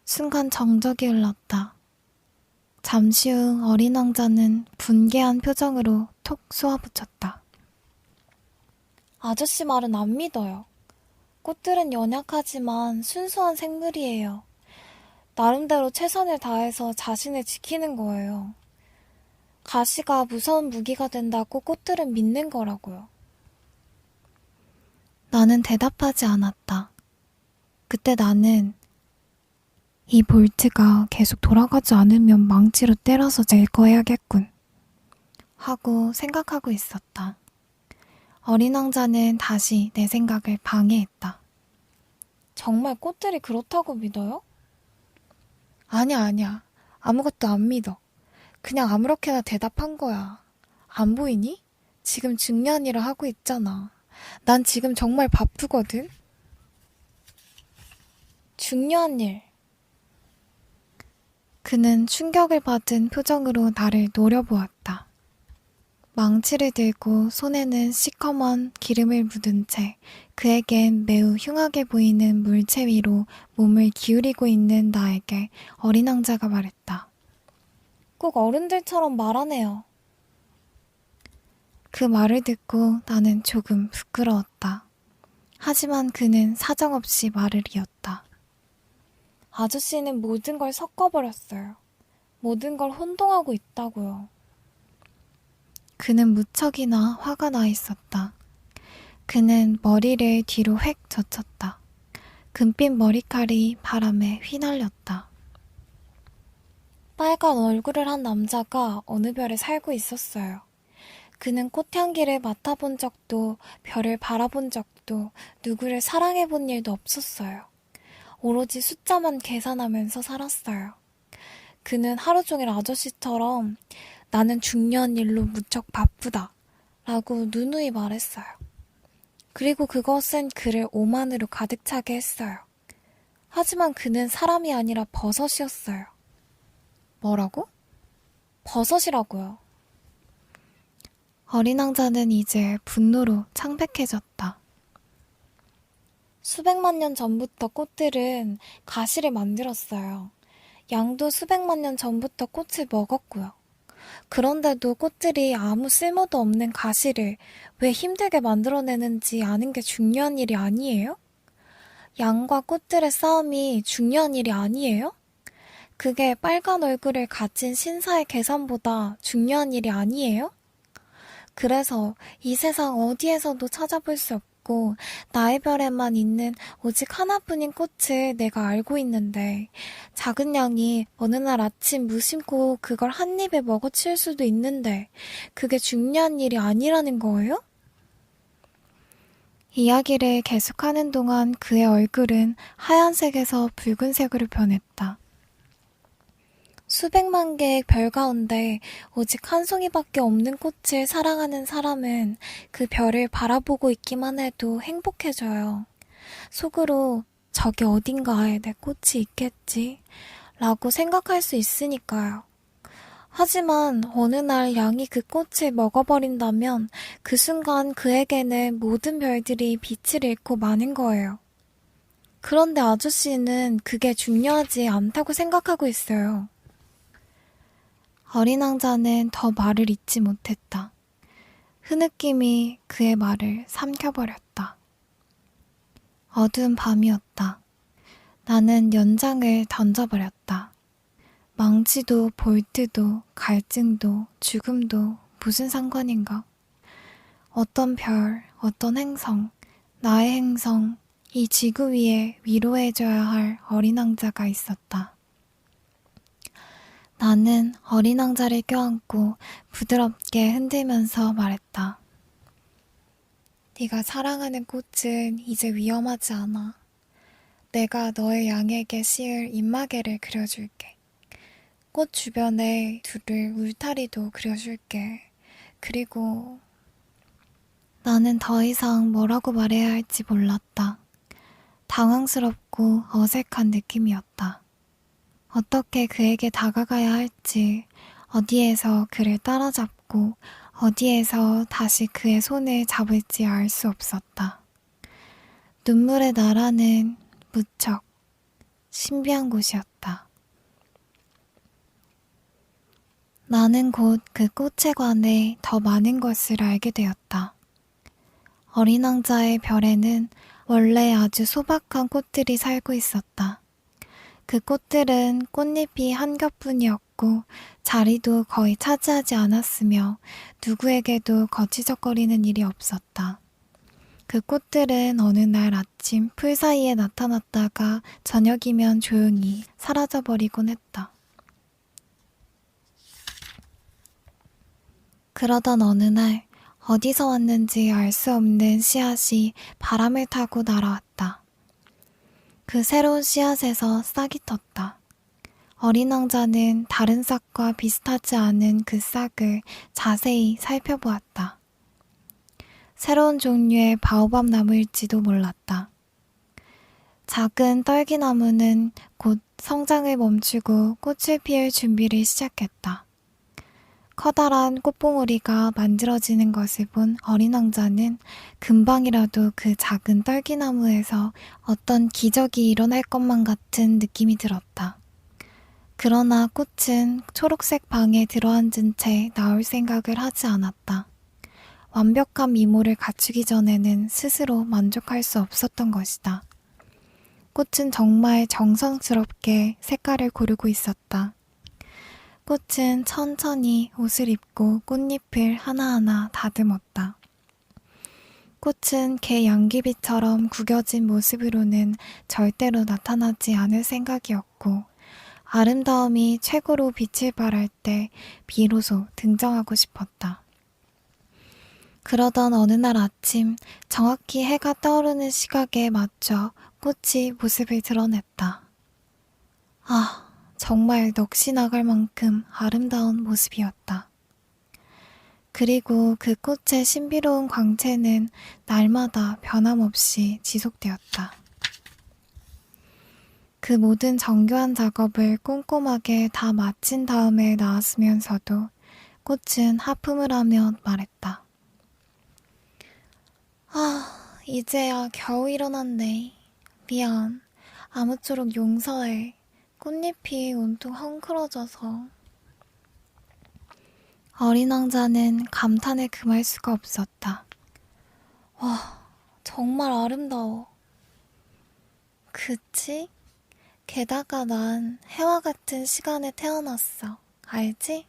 순간 정적이 흘렀다. 잠시 후 어린 왕자는 분개한 표정으로 톡 쏘아붙였다. 아저씨 말은 안 믿어요. 꽃들은 연약하지만 순수한 생물이에요. 나름대로 최선을 다해서 자신을 지키는 거예요. 가시가 무서운 무기가 된다고 꽃들은 믿는 거라고요. 나는 대답하지 않았다. 그때 나는 이 볼트가 계속 돌아가지 않으면 망치로 때려서 제거해야겠군 하고 생각하고 있었다. 어린 왕자는 다시 내 생각을 방해했다. 정말 꽃들이 그렇다고 믿어요? 아니야. 아무것도 안 믿어. 그냥 아무렇게나 대답한 거야. 안 보이니? 지금 중요한 일을 하고 있잖아. 난 지금 정말 바쁘거든. 중요한 일. 그는 충격을 받은 표정으로 나를 노려보았다. 망치를 들고 손에는 시커먼 기름을 묻은 채 그에겐 매우 흉하게 보이는 물체 위로 몸을 기울이고 있는 나에게 어린 왕자가 말했다. 꼭 어른들처럼 말하네요. 그 말을 듣고 나는 조금 부끄러웠다. 하지만 그는 사정없이 말을 이었다. 아저씨는 모든 걸 섞어버렸어요. 모든 걸 혼동하고 있다고요. 그는 무척이나 화가 나 있었다. 그는 머리를 뒤로 획 젖혔다. 금빛 머리칼이 바람에 휘날렸다. 빨간 얼굴을 한 남자가 어느 별에 살고 있었어요. 그는 꽃향기를 맡아본 적도 별을 바라본 적도 누구를 사랑해본 일도 없었어요. 오로지 숫자만 계산하면서 살았어요. 그는 하루 종일 아저씨처럼 나는 중요한 일로 무척 바쁘다 라고 누누이 말했어요. 그리고 그것은 그를 오만으로 가득 차게 했어요. 하지만 그는 사람이 아니라 버섯이었어요. 뭐라고? 버섯이라고요. 어린 왕자는 이제 분노로 창백해졌다. 수백만 년 전부터 꽃들은 가시를 만들었어요. 양도 수백만 년 전부터 꽃을 먹었고요. 그런데도 꽃들이 아무 쓸모도 없는 가시를 왜 힘들게 만들어내는지 아는 게 중요한 일이 아니에요? 양과 꽃들의 싸움이 중요한 일이 아니에요? 그게 빨간 얼굴을 가진 신사의 계산보다 중요한 일이 아니에요? 그래서 이 세상 어디에서도 찾아볼 수 없고 나의 별에만 있는 오직 하나뿐인 꽃을 내가 알고 있는데 작은 양이 어느 날 아침 무심코 그걸 한 입에 먹어칠 수도 있는데 그게 중요한 일이 아니라는 거예요? 이야기를 계속하는 동안 그의 얼굴은 하얀색에서 붉은색으로 변했다. 수백만 개의 별 가운데 오직 한 송이밖에 없는 꽃을 사랑하는 사람은 그 별을 바라보고 있기만 해도 행복해져요. 속으로 저기 어딘가에 내 꽃이 있겠지 라고 생각할 수 있으니까요. 하지만 어느 날 양이 그 꽃을 먹어버린다면 그 순간 그에게는 모든 별들이 빛을 잃고 마는 거예요. 그런데 아저씨는 그게 중요하지 않다고 생각하고 있어요. 어린 왕자는 더 말을 잇지 못했다. 흐느낌이 그의 말을 삼켜버렸다. 어두운 밤이었다. 나는 연장을 던져버렸다. 망치도 볼트도 갈증도 죽음도 무슨 상관인가. 어떤 별, 어떤 행성, 나의 행성, 이 지구 위에 위로해줘야 할 어린 왕자가 있었다. 나는 어린 왕자를 껴안고 부드럽게 흔들면서 말했다. 네가 사랑하는 꽃은 이제 위험하지 않아. 내가 너의 양에게 씌울 입마개를 그려줄게. 꽃 주변에 두를 울타리도 그려줄게. 그리고 나는 더 이상 뭐라고 말해야 할지 몰랐다. 당황스럽고 어색한 느낌이었다. 어떻게 그에게 다가가야 할지, 어디에서 그를 따라잡고 어디에서 다시 그의 손을 잡을지 알 수 없었다. 눈물의 나라는 무척 신비한 곳이었다. 나는 곧 그 꽃에 관해 더 많은 것을 알게 되었다. 어린 왕자의 별에는 원래 아주 소박한 꽃들이 살고 있었다. 그 꽃들은 꽃잎이 한 겹뿐이었고 자리도 거의 차지하지 않았으며 누구에게도 거치적거리는 일이 없었다. 그 꽃들은 어느 날 아침 풀 사이에 나타났다가 저녁이면 조용히 사라져버리곤 했다. 그러던 어느 날 어디서 왔는지 알 수 없는 씨앗이 바람을 타고 날아왔다. 그 새로운 씨앗에서 싹이 텄다. 어린 왕자는 다른 싹과 비슷하지 않은 그 싹을 자세히 살펴보았다. 새로운 종류의 바오밥 나무일지도 몰랐다. 작은 떨기나무는 곧 성장을 멈추고 꽃을 피울 준비를 시작했다. 커다란 꽃봉오리가 만들어지는 것을 본 어린 왕자는 금방이라도 그 작은 떨기나무에서 어떤 기적이 일어날 것만 같은 느낌이 들었다. 그러나 꽃은 초록색 방에 들어앉은 채 나올 생각을 하지 않았다. 완벽한 미모를 갖추기 전에는 스스로 만족할 수 없었던 것이다. 꽃은 정말 정성스럽게 색깔을 고르고 있었다. 꽃은 천천히 옷을 입고 꽃잎을 하나하나 다듬었다. 꽃은 개 양귀비처럼 구겨진 모습으로는 절대로 나타나지 않을 생각이었고 아름다움이 최고로 빛을 발할 때 비로소 등장하고 싶었다. 그러던 어느 날 아침 정확히 해가 떠오르는 시각에 맞춰 꽃이 모습을 드러냈다. 아, 정말 넋이 나갈 만큼 아름다운 모습이었다. 그리고 그 꽃의 신비로운 광채는 날마다 변함없이 지속되었다. 그 모든 정교한 작업을 꼼꼼하게 다 마친 다음에 나왔으면서도 꽃은 하품을 하며 말했다. 아, 이제야 겨우 일어났네. 미안. 아무쪼록 용서해. 꽃잎이 온통 헝클어져서. 어린 왕자는 감탄을 금할 수가 없었다. 와, 정말 아름다워. 그치? 게다가 난 해와 같은 시간에 태어났어. 알지?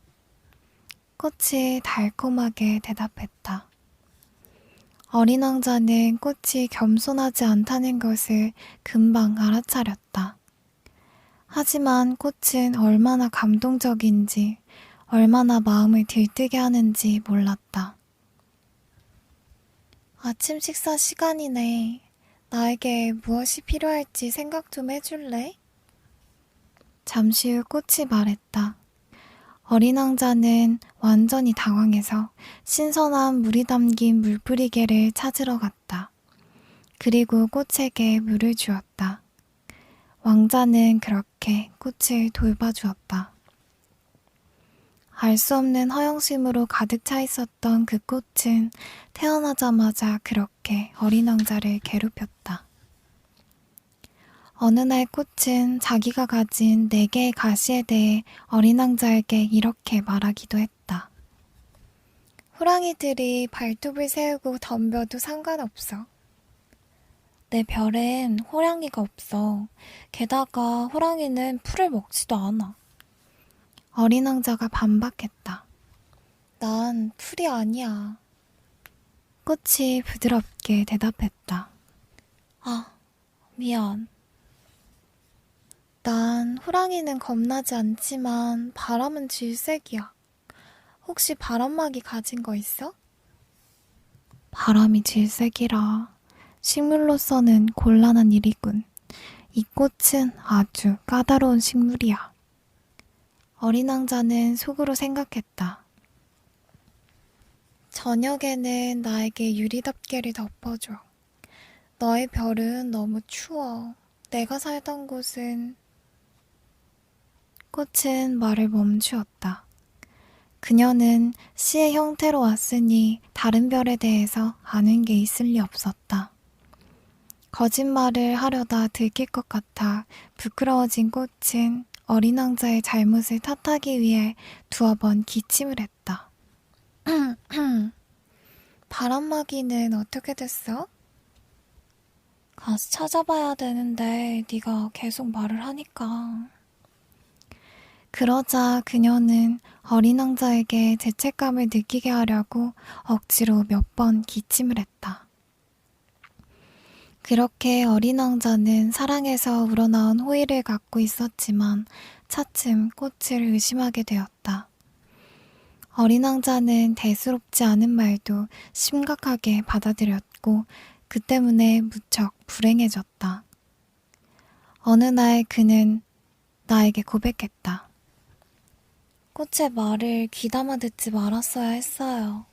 꽃이 달콤하게 대답했다. 어린 왕자는 꽃이 겸손하지 않다는 것을 금방 알아차렸다. 하지만 꽃은 얼마나 감동적인지, 얼마나 마음을 들뜨게 하는지 몰랐다. 아침 식사 시간이네. 나에게 무엇이 필요할지 생각 좀 해줄래? 잠시 후 꽃이 말했다. 어린 왕자는 완전히 당황해서 신선한 물이 담긴 물뿌리개를 찾으러 갔다. 그리고 꽃에게 물을 주었다. 왕자는 그렇게 꽃을 돌봐주었다. 알 수 없는 허영심으로 가득 차 있었던 그 꽃은 태어나자마자 그렇게 어린 왕자를 괴롭혔다. 어느 날 꽃은 자기가 가진 4개의 가시에 대해 어린 왕자에게 이렇게 말하기도 했다. 호랑이들이 발톱을 세우고 덤벼도 상관없어. 내 별엔 호랑이가 없어. 게다가 호랑이는 풀을 먹지도 않아. 어린 왕자가 반박했다. 난 풀이 아니야. 꽃이 부드럽게 대답했다. 아, 미안. 난 호랑이는 겁나지 않지만 바람은 질색이야. 혹시 바람막이 가진 거 있어? 바람이 질색이라. 식물로서는 곤란한 일이군. 이 꽃은 아주 까다로운 식물이야. 어린 왕자는 속으로 생각했다. 저녁에는 나에게 유리덮개를 덮어줘. 너의 별은 너무 추워. 내가 살던 곳은... 꽃은 말을 멈추었다. 그녀는 씨의 형태로 왔으니 다른 별에 대해서 아는 게 있을 리 없었다. 거짓말을 하려다 들킬 것 같아 부끄러워진 꽃은 어린 왕자의 잘못을 탓하기 위해 두어 번 기침을 했다. 바람막이는 어떻게 됐어? 가서 찾아봐야 되는데 네가 계속 말을 하니까. 그러자 그녀는 어린 왕자에게 죄책감을 느끼게 하려고 억지로 몇 번 기침을 했다. 그렇게 어린 왕자는 사랑에서 우러나온 호의를 갖고 있었지만 차츰 꽃을 의심하게 되었다. 어린 왕자는 대수롭지 않은 말도 심각하게 받아들였고 그 때문에 무척 불행해졌다. 어느 날 그는 나에게 고백했다. 꽃의 말을 귀담아 듣지 말았어야 했어요.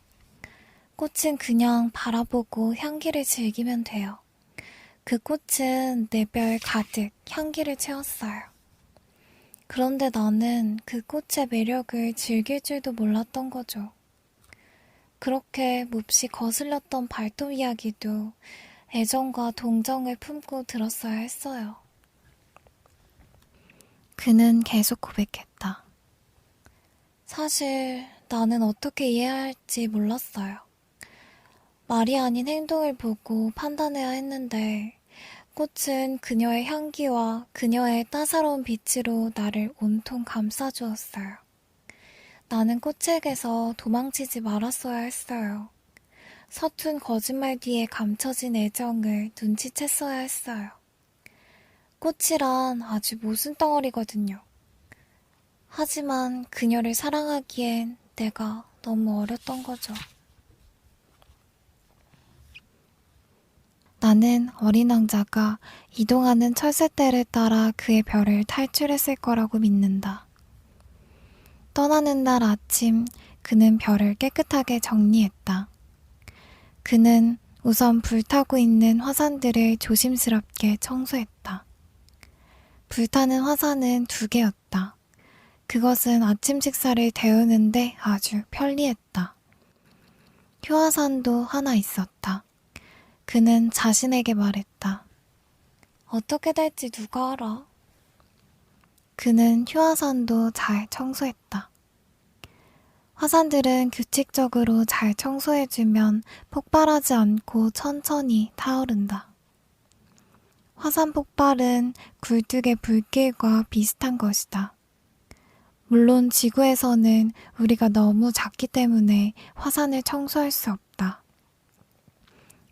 꽃은 그냥 바라보고 향기를 즐기면 돼요. 그 꽃은 내 별 가득 향기를 채웠어요. 그런데 나는 그 꽃의 매력을 즐길 줄도 몰랐던 거죠. 그렇게 몹시 거슬렸던 발톱 이야기도 애정과 동정을 품고 들었어야 했어요. 그는 계속 고백했다. 사실 나는 어떻게 이해해야 할지 몰랐어요. 말이 아닌 행동을 보고 판단해야 했는데 꽃은 그녀의 향기와 그녀의 따사로운 빛으로 나를 온통 감싸주었어요. 나는 꽃에게서 도망치지 말았어야 했어요. 서툰 거짓말 뒤에 감춰진 애정을 눈치챘어야 했어요. 꽃이란 아주 모순 덩어리거든요. 하지만 그녀를 사랑하기엔 내가 너무 어렸던 거죠. 나는 어린 왕자가 이동하는 철새떼를 따라 그의 별을 탈출했을 거라고 믿는다. 떠나는 날 아침 그는 별을 깨끗하게 정리했다. 그는 우선 불타고 있는 화산들을 조심스럽게 청소했다. 불타는 화산은 2개였다. 그것은 아침 식사를 데우는데 아주 편리했다. 효화산도 하나 있었다. 그는 자신에게 말했다. 어떻게 될지 누가 알아? 그는 효화산도 잘 청소했다. 화산들은 규칙적으로 잘 청소해주면 폭발하지 않고 천천히 타오른다. 화산 폭발은 굴뚝의 불길과 비슷한 것이다. 물론 지구에서는 우리가 너무 작기 때문에 화산을 청소할 수 없다.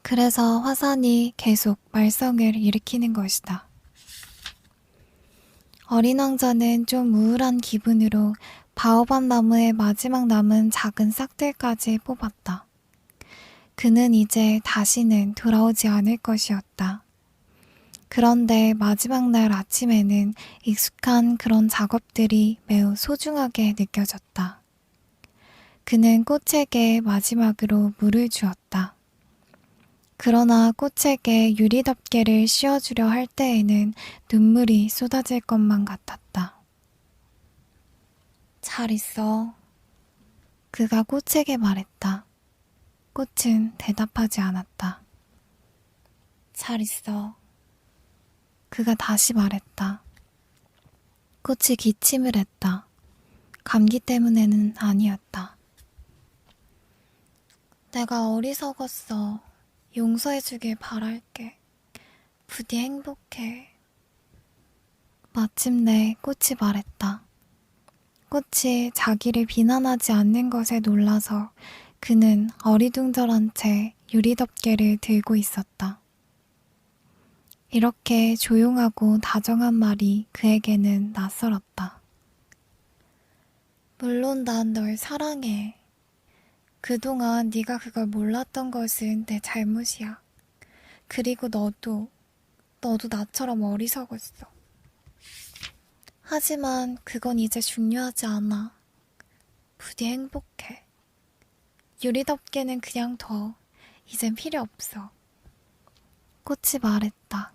그래서 화산이 계속 말썽을 일으키는 것이다. 어린 왕자는 좀 우울한 기분으로 바오밥 나무의 마지막 남은 작은 싹들까지 뽑았다. 그는 이제 다시는 돌아오지 않을 것이었다. 그런데 마지막 날 아침에는 익숙한 그런 작업들이 매우 소중하게 느껴졌다. 그는 꽃에게 마지막으로 물을 주었다. 그러나 꽃에게 유리덮개를 씌워주려 할 때에는 눈물이 쏟아질 것만 같았다. 잘 있어. 그가 꽃에게 말했다. 꽃은 대답하지 않았다. 잘 있어. 그가 다시 말했다. 꽃이 기침을 했다. 감기 때문에는 아니었다. 내가 어리석었어. 용서해주길 바랄게. 부디 행복해. 마침내 꽃이 말했다. 꽃이 자기를 비난하지 않는 것에 놀라서 그는 어리둥절한 채 유리덮개를 들고 있었다. 이렇게 조용하고 다정한 말이 그에게는 낯설었다. 물론 난 널 사랑해. 그동안 네가 그걸 몰랐던 것은 내 잘못이야. 그리고 너도 나처럼 어리석었어. 하지만 그건 이제 중요하지 않아. 부디 행복해. 유리덮개는 그냥 둬. 이젠 필요 없어. 꽃이 말했다.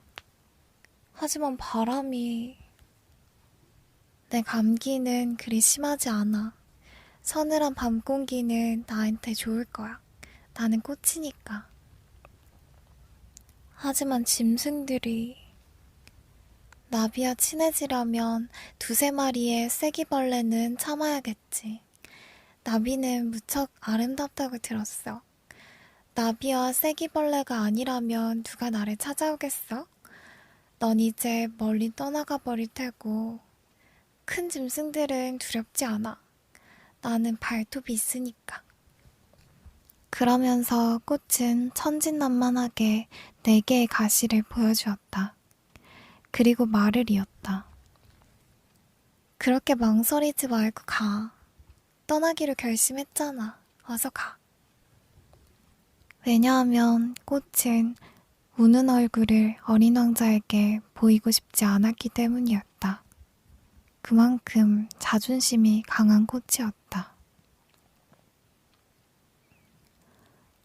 하지만 바람이... 내 감기는 그리 심하지 않아. 서늘한 밤 공기는 나한테 좋을 거야. 나는 꽃이니까. 하지만 짐승들이... 나비와 친해지려면 2-3마리의 쐐기벌레는 참아야겠지. 나비는 무척 아름답다고 들었어. 나비와 쐐기벌레가 아니라면 누가 나를 찾아오겠어? 넌 이제 멀리 떠나가 버릴 테고 큰 짐승들은 두렵지 않아. 나는 발톱이 있으니까. 그러면서 꽃은 천진난만하게 4개의 가시를 보여주었다. 그리고 말을 이었다. 그렇게 망설이지 말고 가. 떠나기로 결심했잖아. 어서 가. 왜냐하면 꽃은 우는 얼굴을 어린 왕자에게 보이고 싶지 않았기 때문이었다. 그만큼 자존심이 강한 꽃이었다.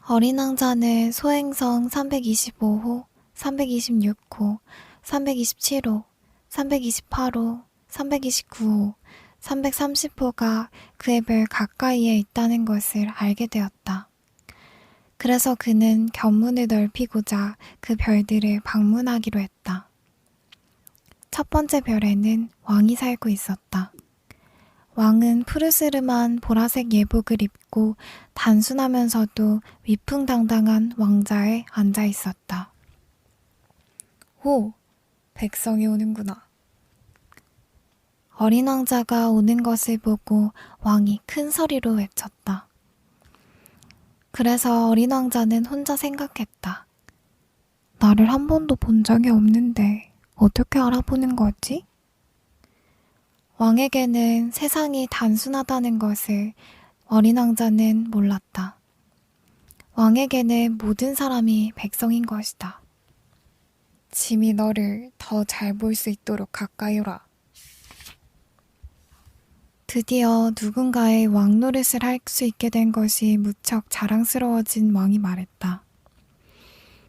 어린 왕자는 소행성 325호, 326호, 327호, 328호, 329호, 330호가 그의 별 가까이에 있다는 것을 알게 되었다. 그래서 그는 견문을 넓히고자 그 별들을 방문하기로 했다. 첫 번째 별에는 왕이 살고 있었다. 왕은 푸르스름한 보라색 예복을 입고 단순하면서도 위풍당당한 왕자에 앉아 있었다. 오, 백성이 오는구나. 어린 왕자가 오는 것을 보고 왕이 큰 소리로 외쳤다. 그래서 어린 왕자는 혼자 생각했다. 나를 한 번도 본 적이 없는데 어떻게 알아보는 거지? 왕에게는 세상이 단순하다는 것을 어린 왕자는 몰랐다. 왕에게는 모든 사람이 백성인 것이다. 짐이 너를 더 잘 볼 수 있도록 가까이 오라. 드디어 누군가의 왕 노릇을 할 수 있게 된 것이 무척 자랑스러워진 왕이 말했다.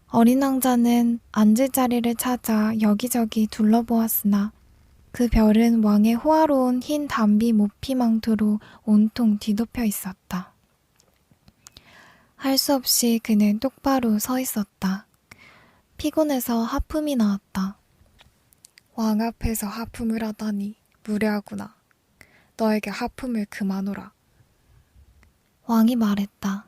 어린 왕자는 앉을 자리를 찾아 여기저기 둘러보았으나 그 별은 왕의 호화로운 흰 담비 모피 망토로 온통 뒤덮여 있었다. 할 수 없이 그는 똑바로 서 있었다. 피곤해서 하품이 나왔다. 왕 앞에서 하품을 하다니 무례하구나. 너에게 하품을 그만오라. 왕이 말했다.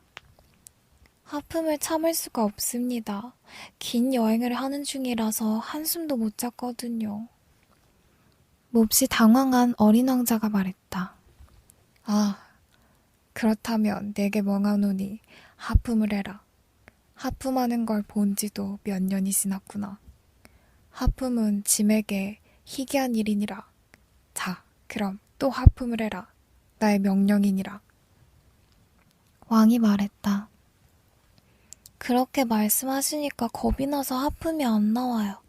하품을 참을 수가 없습니다. 긴 여행을 하는 중이라서 한숨도 못 잤거든요. 몹시 당황한 어린 왕자가 말했다. 아, 그렇다면 내게 멍하노니 하품을 해라. 하품하는 걸 본 지도 몇 년이 지났구나. 하품은 짐에게 희귀한 일이니라. 자, 그럼 또 하품을 해라. 나의 명령이니라. 왕이 말했다. 그렇게 말씀하시니까 겁이 나서 하품이 안 나와요.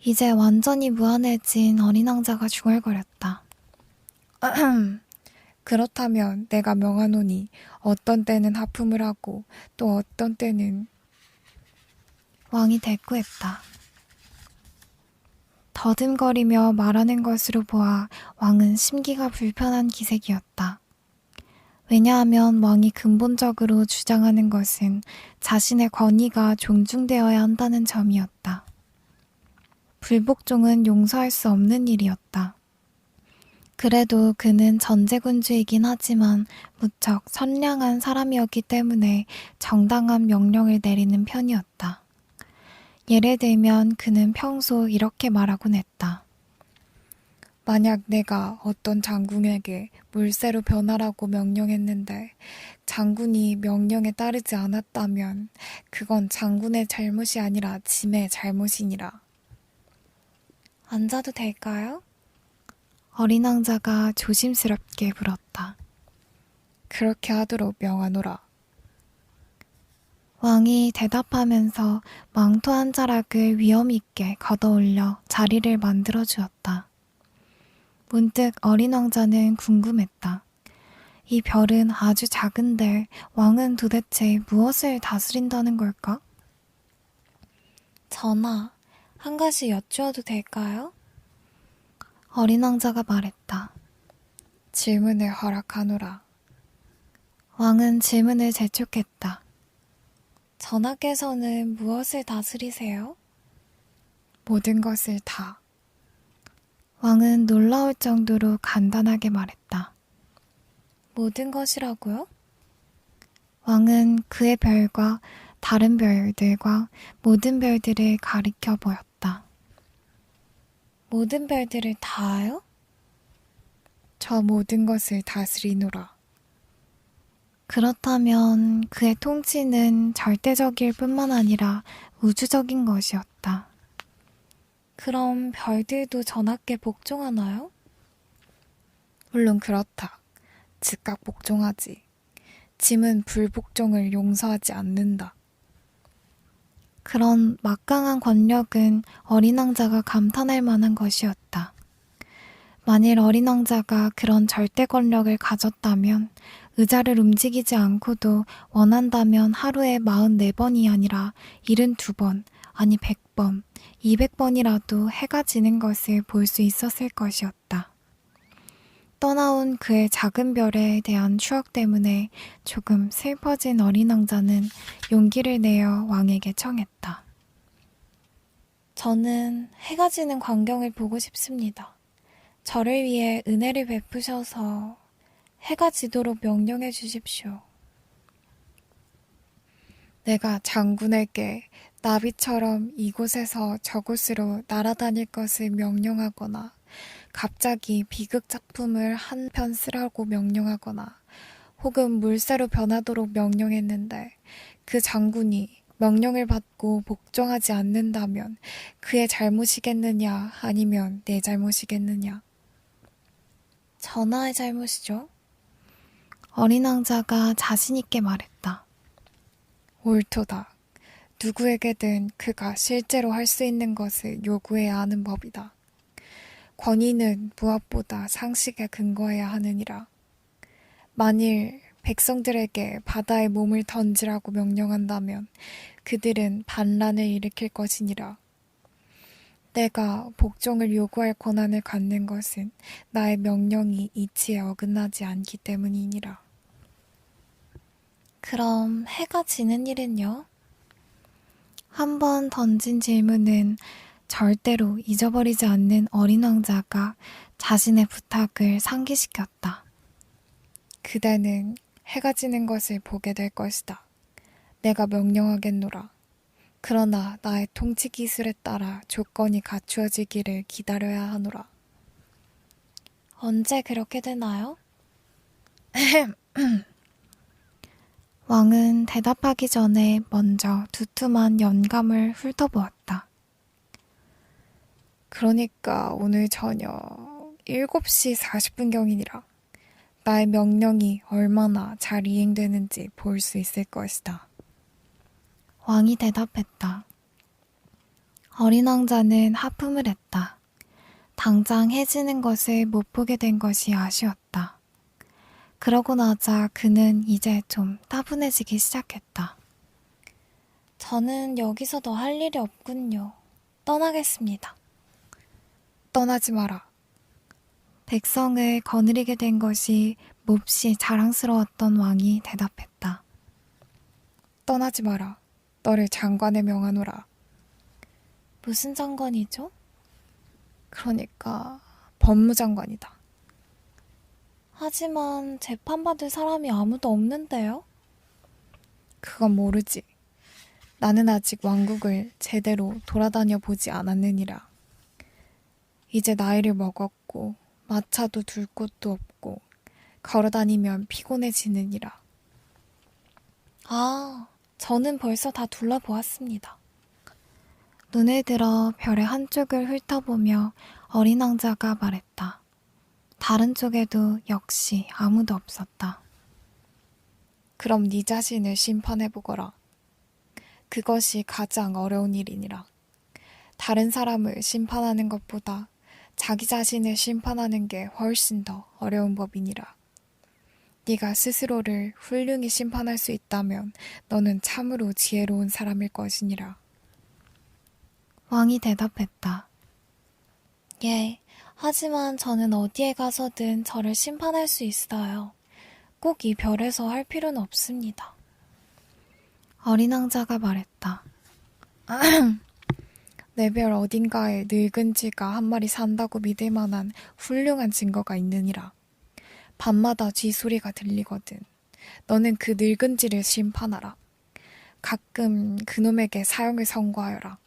이제 완전히 무안해진 어린 왕자가 중얼거렸다. 그렇다면 내가 명하노니 어떤 때는 하품을 하고 또 어떤 때는 왕이 대꾸했다. 더듬거리며 말하는 것으로 보아 왕은 심기가 불편한 기색이었다. 왜냐하면 왕이 근본적으로 주장하는 것은 자신의 권위가 존중되어야 한다는 점이었다. 불복종은 용서할 수 없는 일이었다. 그래도 그는 전제군주이긴 하지만 무척 선량한 사람이었기 때문에 정당한 명령을 내리는 편이었다. 예를 들면 그는 평소 이렇게 말하곤 했다. 만약 내가 어떤 장군에게 물새로 변하라고 명령했는데 장군이 명령에 따르지 않았다면 그건 장군의 잘못이 아니라 짐의 잘못이니라. 앉아도 될까요? 어린 왕자가 조심스럽게 물었다. 그렇게 하도록 명하노라. 왕이 대답하면서 망토 한 자락을 위엄 있게 걷어올려 자리를 만들어 주었다. 문득 어린 왕자는 궁금했다. 이 별은 아주 작은데 왕은 도대체 무엇을 다스린다는 걸까? 전하, 한 가지 여쭈어도 될까요? 어린 왕자가 말했다. 질문을 허락하노라. 왕은 질문을 재촉했다. 전하께서는 무엇을 다스리세요? 모든 것을 다. 왕은 놀라울 정도로 간단하게 말했다. 모든 것이라고요? 왕은 그의 별과 다른 별들과 모든 별들을 가리켜 보였다. 모든 별들을 다요? 저 모든 것을 다스리노라. 그렇다면 그의 통치는 절대적일 뿐만 아니라 우주적인 것이었다. 그럼 별들도 전하께 복종하나요? 물론 그렇다. 즉각 복종하지. 짐은 불복종을 용서하지 않는다. 그런 막강한 권력은 어린 왕자가 감탄할 만한 것이었다. 만일 어린 왕자가 그런 절대 권력을 가졌다면 의자를 움직이지 않고도 원한다면 하루에 44번이 아니라 72번, 아니 100번 100번, 200번이라도 해가 지는 것을 볼 수 있었을 것이었다. 떠나온 그의 작은 별에 대한 추억 때문에 조금 슬퍼진 어린 왕자는 용기를 내어 왕에게 청했다. 저는 해가 지는 광경을 보고 싶습니다. 저를 위해 은혜를 베푸셔서 해가 지도록 명령해 주십시오. 내가 장군에게 나비처럼 이곳에서 저곳으로 날아다닐 것을 명령하거나 갑자기 비극 작품을 한 편 쓰라고 명령하거나 혹은 물새로 변하도록 명령했는데 그 장군이 명령을 받고 복종하지 않는다면 그의 잘못이겠느냐 아니면 내 잘못이겠느냐. 전하의 잘못이죠. 어린 왕자가 자신 있게 말했다. 옳도다. 누구에게든 그가 실제로 할 수 있는 것을 요구해야 하는 법이다. 권위는 무엇보다 상식에 근거해야 하느니라. 만일 백성들에게 바다에 몸을 던지라고 명령한다면 그들은 반란을 일으킬 것이니라. 내가 복종을 요구할 권한을 갖는 것은 나의 명령이 이치에 어긋나지 않기 때문이니라. 그럼 해가 지는 일은요? 한 번 던진 질문은 절대로 잊어버리지 않는 어린 왕자가 자신의 부탁을 상기시켰다. 그대는 해가 지는 것을 보게 될 것이다. 내가 명령하겠노라. 그러나 나의 통치 기술에 따라 조건이 갖추어지기를 기다려야 하노라. 언제 그렇게 되나요? 왕은 대답하기 전에 먼저 두툼한 연감을 훑어보았다. 그러니까 오늘 저녁 7시 40분경이니라. 나의 명령이 얼마나 잘 이행되는지 볼 수 있을 것이다. 왕이 대답했다. 어린 왕자는 하품을 했다. 당장 해지는 것을 못 보게 된 것이 아쉬웠다. 그러고 나자 그는 이제 좀 따분해지기 시작했다. 저는 여기서 더 할 일이 없군요. 떠나겠습니다. 떠나지 마라. 백성을 거느리게 된 것이 몹시 자랑스러웠던 왕이 대답했다. 떠나지 마라. 너를 장관에 명하노라. 무슨 장관이죠? 그러니까 법무장관이다. 하지만 재판받을 사람이 아무도 없는데요? 그건 모르지. 나는 아직 왕국을 제대로 돌아다녀 보지 않았느니라. 이제 나이를 먹었고 마차도 둘 곳도 없고 걸어다니면 피곤해지느니라. 아, 저는 벌써 다 둘러보았습니다. 눈을 들어 별의 한쪽을 훑어보며 어린 왕자가 말했다. 다른 쪽에도 역시 아무도 없었다. 그럼 네 자신을 심판해보거라. 그것이 가장 어려운 일이니라. 다른 사람을 심판하는 것보다 자기 자신을 심판하는 게 훨씬 더 어려운 법이니라. 네가 스스로를 훌륭히 심판할 수 있다면 너는 참으로 지혜로운 사람일 것이니라. 왕이 대답했다. 예, 하지만 저는 어디에 가서든 저를 심판할 수 있어요. 꼭 이 별에서 할 필요는 없습니다. 어린 왕자가 말했다. 내 별 어딘가에 늙은 쥐가 한 마리 산다고 믿을 만한 훌륭한 증거가 있느니라. 밤마다 쥐 소리가 들리거든. 너는 그 늙은 쥐를 심판하라. 가끔 그놈에게 사형을 선고하여라.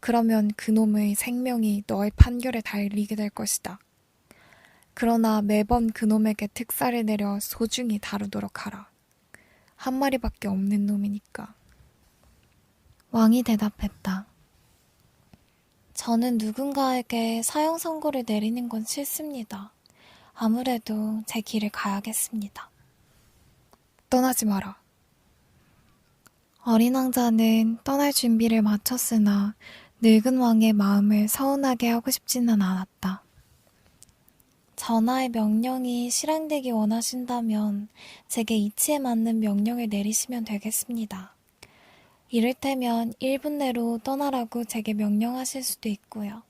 그러면 그놈의 생명이 너의 판결에 달리게 될 것이다. 그러나 매번 그놈에게 특사를 내려 소중히 다루도록 하라. 한 마리밖에 없는 놈이니까. 왕이 대답했다. 저는 누군가에게 사형 선고를 내리는 건 싫습니다. 아무래도 제 길을 가야겠습니다. 떠나지 마라. 어린 왕자는 떠날 준비를 마쳤으나 늙은 왕의 마음을 서운하게 하고 싶지는 않았다. 전하의 명령이 실행되기 원하신다면 제게 이치에 맞는 명령을 내리시면 되겠습니다. 이를테면 1분 내로 떠나라고 제게 명령하실 수도 있고요.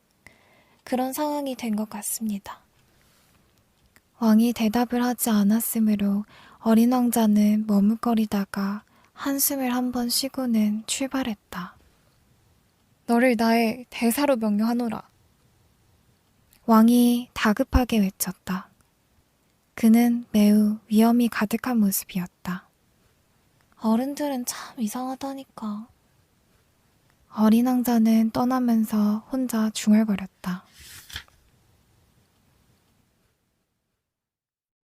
그런 상황이 된 것 같습니다. 왕이 대답을 하지 않았으므로 어린 왕자는 머뭇거리다가 한숨을 한번 쉬고는 출발했다. 너를 나의 대사로 명령하노라. 왕이 다급하게 외쳤다. 그는 매우 위험이 가득한 모습이었다. 어른들은 참 이상하다니까. 어린 왕자는 떠나면서 혼자 중얼거렸다.